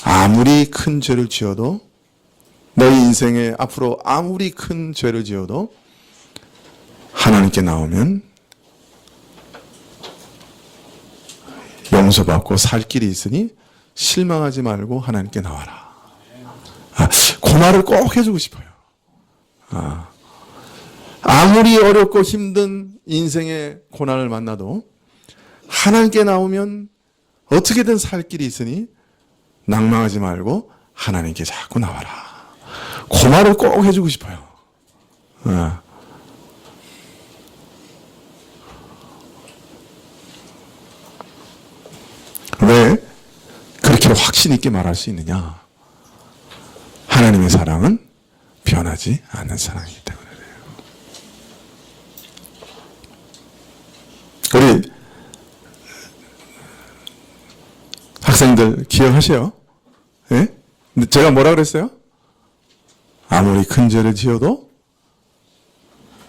아무리 큰 죄를 지어도 너희 인생에 앞으로 아무리 큰 죄를 지어도 하나님께 나오면 용서받고 살 길이 있으니 실망하지 말고 하나님께 나와라. 그 말을 꼭 해주고 싶어요. 아무리 어렵고 힘든 인생의 고난을 만나도 하나님께 나오면 어떻게든 살 길이 있으니 낭망하지 말고 하나님께 자꾸 나와라. 그 말을 꼭 해주고 싶어요. 왜 그렇게 확신 있게 말할 수 있느냐? 하나님의 사랑은 변하지 않는 사랑이기 때문에 그래요. 우리 학생들 기억하세요? 예? 근데 제가 뭐라 그랬어요? 아무리 큰 죄를 지어도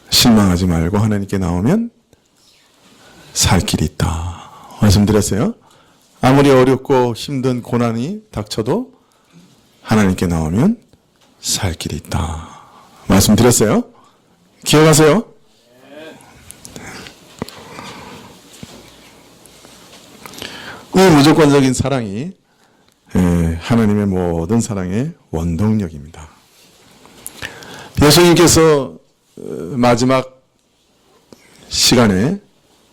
실망하지 말고 하나님께 나오면 살 길이 있다. 말씀드렸어요? 아무리 어렵고 힘든 고난이 닥쳐도 하나님께 나오면 살 길이 있다. 말씀드렸어요? 기억하세요? 이 무조건적인 사랑이 하나님의 모든 사랑의 원동력입니다. 예수님께서 마지막 시간에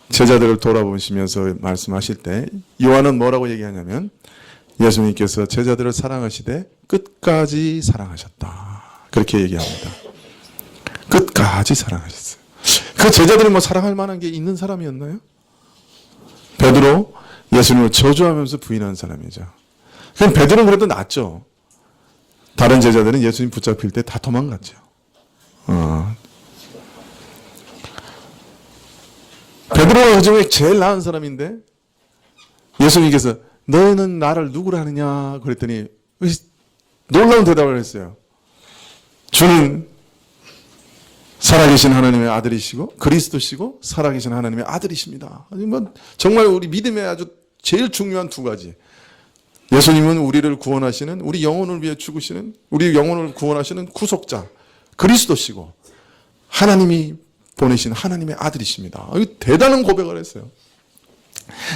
제자들을 돌아보시면서 말씀하실 때 요한은 뭐라고 얘기하냐면 예수님께서 제자들을 사랑하시되 끝까지 사랑하셨다. 그렇게 얘기합니다. 끝까지 사랑하셨어요. 그 제자들이 뭐 사랑할 만한 게 있는 사람이었나요? 베드로 예수님을 저주하면서 부인한 사람이죠. 그럼 베드로는 그래도 낫죠. 다른 제자들은 예수님 붙잡힐 때 다 도망갔죠. 베드로가 그중에 제일 나은 사람인데 예수님께서 너희는 나를 누구라 하느냐 그랬더니 놀라운 대답을 했어요. 주는 살아계신 하나님의 아들이시고 그리스도시고 살아계신 하나님의 아들이십니다. 정말 우리 믿음의 아주 제일 중요한 두 가지. 예수님은 우리를 구원하시는, 우리 영혼을 위해 죽으시는, 우리 영혼을 구원하시는 구속자 그리스도시고 하나님이 보내신 하나님의 아들이십니다. 대단한 고백을 했어요.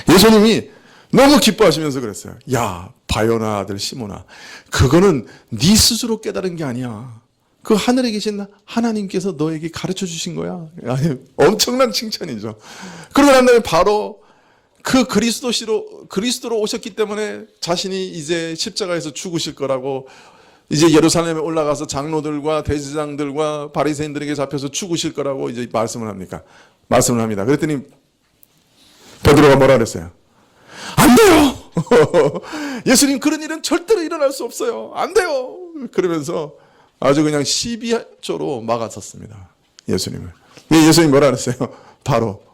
예수님이 너무 기뻐하시면서 그랬어요. 야, 바요나 아들 시몬아, 그거는 네 스스로 깨달은 게 아니야. 그 하늘에 계신 하나님께서 너에게 가르쳐 주신 거야. 아니, 엄청난 칭찬이죠. 그러고 난 다음에 바로 그 그리스도로 오셨기 때문에 자신이 이제 십자가에서 죽으실 거라고 이제 예루살렘에 올라가서 장로들과 대제사장들과 바리새인들에게 잡혀서 죽으실 거라고 이제 말씀을 합니다. 그랬더니 베드로가 뭐라 그랬어요? 안 돼요. 예수님 그런 일은 절대로 일어날 수 없어요. 안 돼요. 그러면서 아주 그냥 시비조로 막았었습니다. 예수님을. 예수님 뭐라 그랬어요? 바로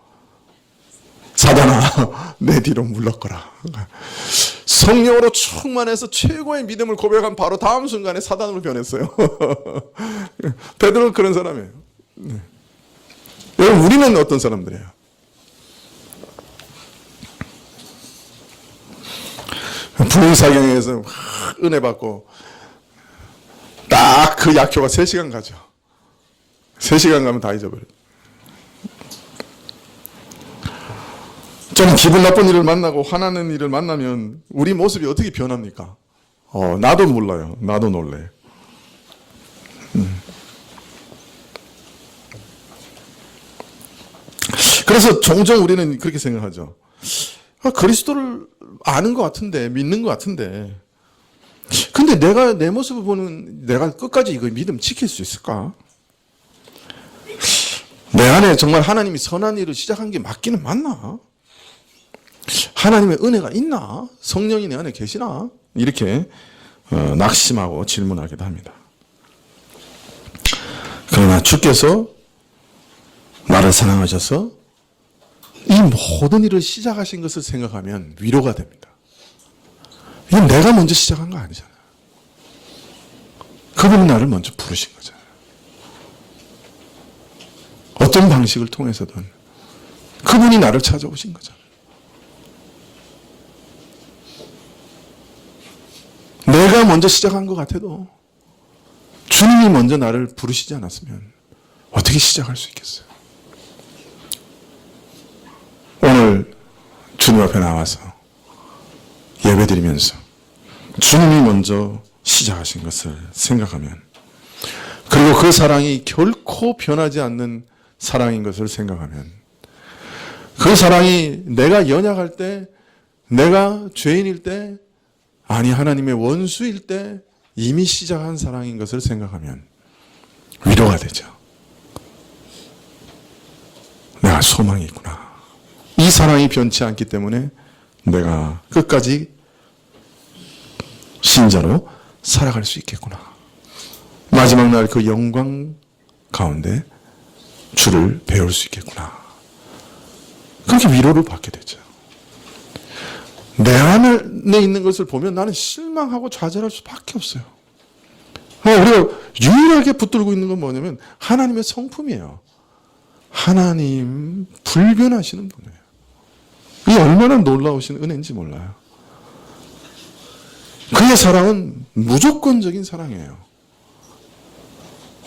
사단아 내 뒤로 물러거라. 성령으로 충만해서 최고의 믿음을 고백한 바로 다음 순간에 사단으로 변했어요. 베드로는 그런 사람이에요. 여러분 우리는 어떤 사람들이에요? 부흥사경에서 은혜 받고 딱 그 약효가 3시간 가죠. 3시간 가면 다 잊어버려요. 좀 기분 나쁜 일을 만나고 화나는 일을 만나면 우리 모습이 어떻게 변합니까? 나도 몰라요. 나도 놀래. 그래서 종종 우리는 그렇게 생각하죠. 그리스도를 아는 것 같은데, 믿는 것 같은데, 근데 내가 내 모습을 보는 내가 끝까지 이거 믿음 지킬 수 있을까? 내 안에 정말 하나님이 선한 일을 시작한 게 맞기는 맞나? 하나님의 은혜가 있나? 성령이 내 안에 계시나? 이렇게 낙심하고 질문하기도 합니다. 그러나 주께서 나를 사랑하셔서 이 모든 일을 시작하신 것을 생각하면 위로가 됩니다. 이건 내가 먼저 시작한 거 아니잖아요. 그분이 나를 먼저 부르신 거잖아요. 어떤 방식을 통해서든 그분이 나를 찾아오신 거잖아요. 내가 먼저 시작한 것 같아도 주님이 먼저 나를 부르시지 않았으면 어떻게 시작할 수 있겠어요? 오늘 주님 앞에 나와서 예배드리면서 주님이 먼저 시작하신 것을 생각하면, 그리고 그 사랑이 결코 변하지 않는 사랑인 것을 생각하면, 그 사랑이 내가 연약할 때, 내가 죄인일 때, 아니 하나님의 원수일 때 이미 시작한 사랑인 것을 생각하면 위로가 되죠. 내가 소망이 있구나. 이 사랑이 변치 않기 때문에 내가 끝까지 신자로 살아갈 수 있겠구나. 마지막 날 그 영광 가운데 주를 배울 수 있겠구나. 그 그렇게 위로를 받게 되죠. 내 안에 있는 것을 보면 나는 실망하고 좌절할 수밖에 없어요. 우리가 유일하게 붙들고 있는 건 뭐냐면 하나님의 성품이에요. 하나님 불변하시는 분이에요. 이게 얼마나 놀라우신 은혜인지 몰라요. 그의 사랑은 무조건적인 사랑이에요.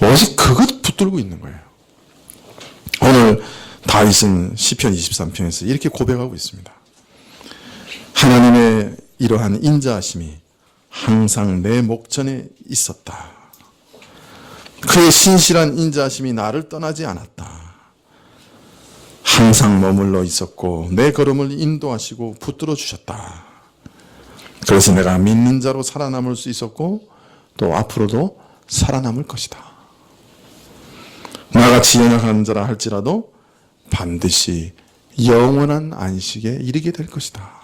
오직 그것 붙들고 있는 거예요. 오늘 다윗은 시편 23편에서 이렇게 고백하고 있습니다. 하나님의 이러한 인자하심이 항상 내 목전에 있었다. 그의 신실한 인자하심이 나를 떠나지 않았다. 항상 머물러 있었고 내 걸음을 인도하시고 붙들어 주셨다. 그래서 내가 믿는 자로 살아남을 수 있었고 또 앞으로도 살아남을 것이다. 나같이 연약한 자라 할지라도 반드시 영원한 안식에 이르게 될 것이다.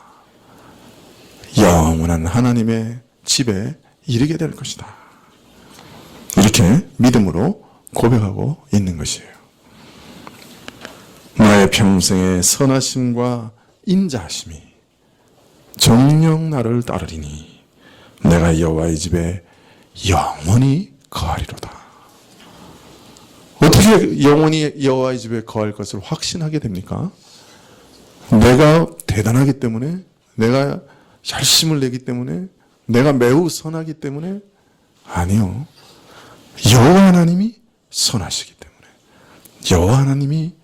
영원한 하나님의 집에 이르게 될 것이다. 이렇게 믿음으로 고백하고 있는 것이에요. 나의 평생의 선하심과 인자하심이 정녕 나를 따르리니 내가 여호와의 집에 영원히 거하리로다. 어떻게 영원히 여호와의 집에 거할 것을 확신하게 됩니까? 내가 대단하기 때문에, 내가 열심을 내기 때문에, 내가 매우 선하기 때문에? 아니요. 여호와 하나님이 선하시기 때문에, 여호와 하나님이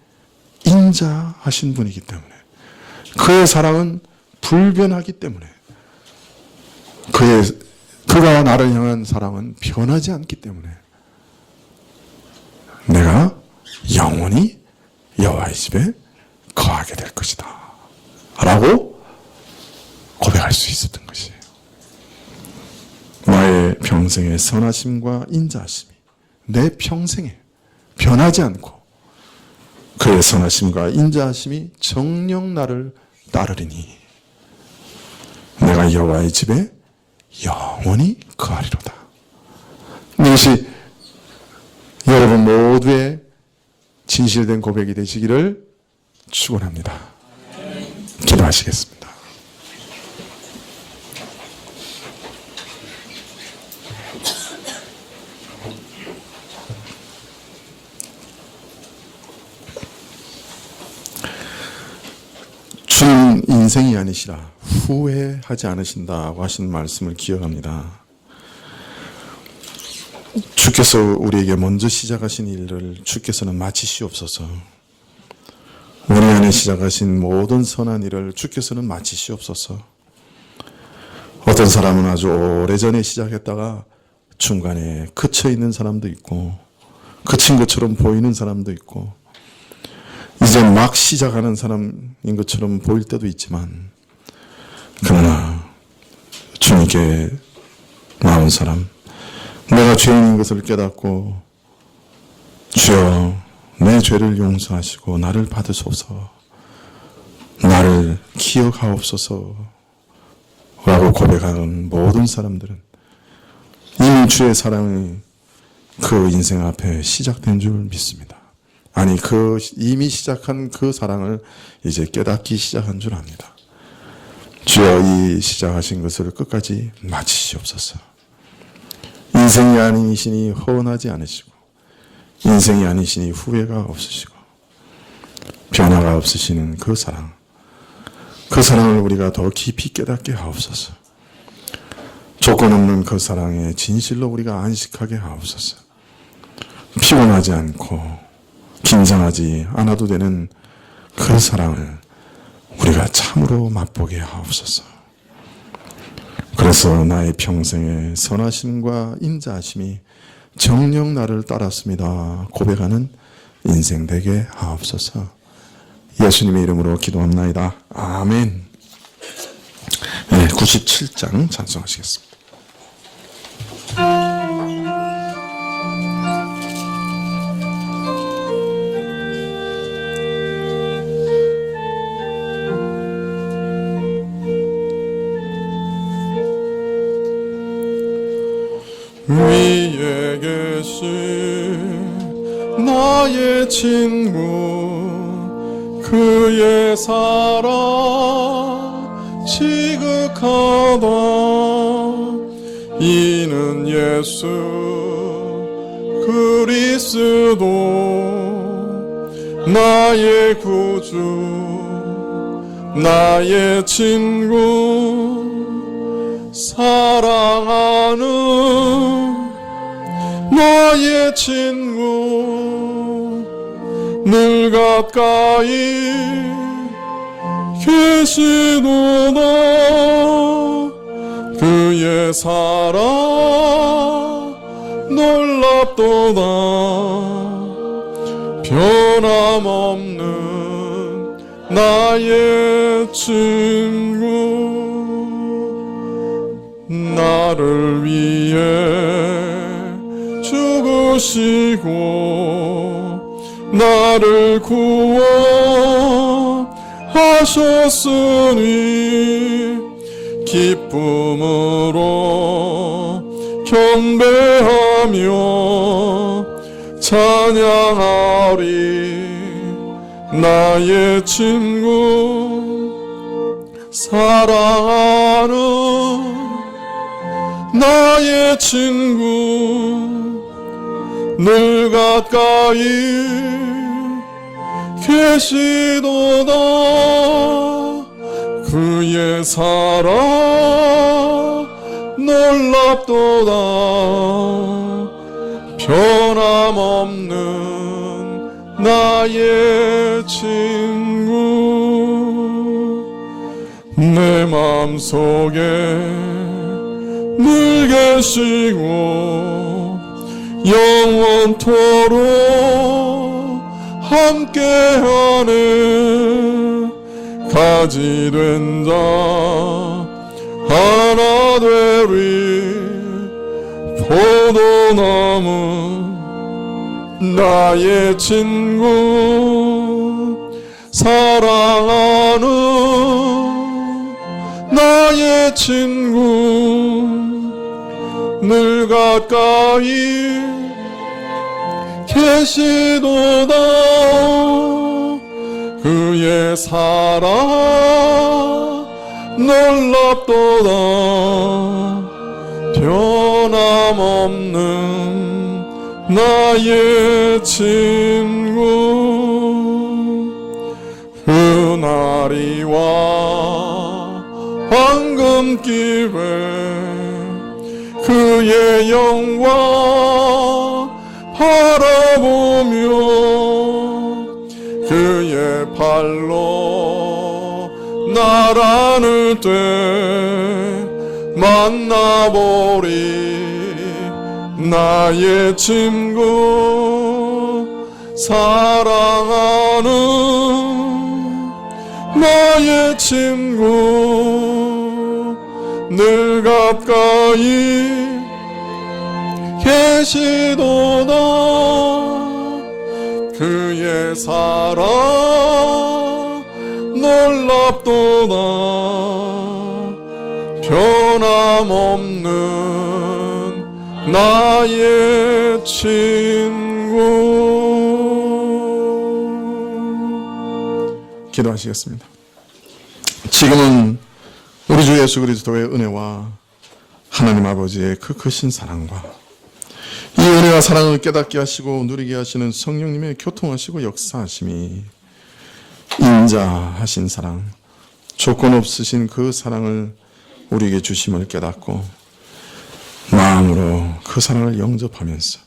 인자하신 분이기 때문에, 그의 사랑은 불변하기 때문에, 그가 나를 향한 사랑은 변하지 않기 때문에 내가 영원히 여호와의 집에 거하게 될 것이다 라고 고백할 수 있었던 것이에요. 나의 평생의 선하심과 인자하심이 내 평생에 변하지 않고 그의 선하심과 인자하심이 정녕 나를 따르리니 내가 여호와의 집에 영원히 거하리로다. 이것이 여러분 모두의 진실된 고백이 되시기를 축원합니다. 기도하시겠습니다. 주는 인생이 아니시라 후회하지 않으신다고 하신 말씀을 기억합니다. 주께서 우리에게 먼저 시작하신 일을 주께서는 마치시옵소서. 우리 안에 시작하신 모든 선한 일을 주께서는 마치시옵소서. 어떤 사람은 아주 오래전에 시작했다가 중간에 그쳐 있는 사람도 있고 그친 것처럼 보이는 사람도 있고 이제 막 시작하는 사람인 것처럼 보일 때도 있지만 그러나 주님께 나온 사람, 내가 죄인인 것을 깨닫고 주여 내 죄를 용서하시고 나를 받으소서, 나를 기억하옵소서 라고 고백하는 모든 사람들은 이미 주의 사랑이 그 인생 앞에 시작된 줄 믿습니다. 아니, 이미 시작한 그 사랑을 이제 깨닫기 시작한 줄 압니다. 주여 이 시작하신 것을 끝까지 마치시옵소서. 인생이 아니시니 허원하지 않으시고 인생이 아니시니 후회가 없으시고 변화가 없으시는 그 사랑을 우리가 더 깊이 깨닫게 하옵소서. 조건 없는 그 사랑에 진실로 우리가 안식하게 하옵소서. 피곤하지 않고 긴장하지 않아도 되는 그 사랑을 우리가 참으로 맛보게 하옵소서. 그래서 나의 평생의 선하심과 인자하심이 정녕 나를 따랐습니다 고백하는 인생 되게 하옵소서. 예수님의 이름으로 기도합나이다. 아멘. 네, 97장 찬송하시겠습니다. 위에 계신 나의 친구 그의 사랑 지극하다. 이는 예수 그리스도 나의 구주 나의 친구 사랑하는 나의 친구 늘 가까이 계시도다. 그의 사랑 놀랍도다. 변함없는 나의 친구 나를 위해 죽으시고 나를 구원하셨으니 기쁨으로 경배하며 찬양하리. 나의 친구 사랑하는 나의 친구 늘 가까이 계시도다. 그의 사랑 놀랍도다. 변함없는 나의 친구 내 마음속에 늘 계시고 영원토록 함께하네. 가지 된 자 하나 되리. 포도나무 나의 친구 사랑하는 나의 친구 늘 가까이 계시도다. 그의 사랑 놀랍도다. 변함없는 나의 친구 은하리와 황금기회 그의 영광 바라보며 그의 발로 날 안을 때 만나보리. 나의 친구 사랑하는 나의 친구 늘 가까이 계시도다. 그의 사랑 놀랍도다. 변함없는 나의 친구. 기도하시겠습니다. 지금은 우리 주 예수 그리스도의 은혜와 하나님 아버지의 그 크신 사랑과 이 은혜와 사랑을 깨닫게 하시고 누리게 하시는 성령님의 교통하시고 역사하심이 인자하신 사랑, 조건 없으신 그 사랑을 우리에게 주심을 깨닫고 마음으로 그 사랑을 영접하면서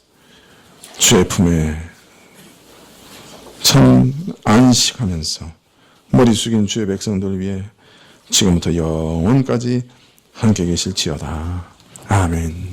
주의 품에 참 안식하면서 머리 숙인 주의 백성들을 위해 지금부터 영원까지 함께 계실지어다. 아멘.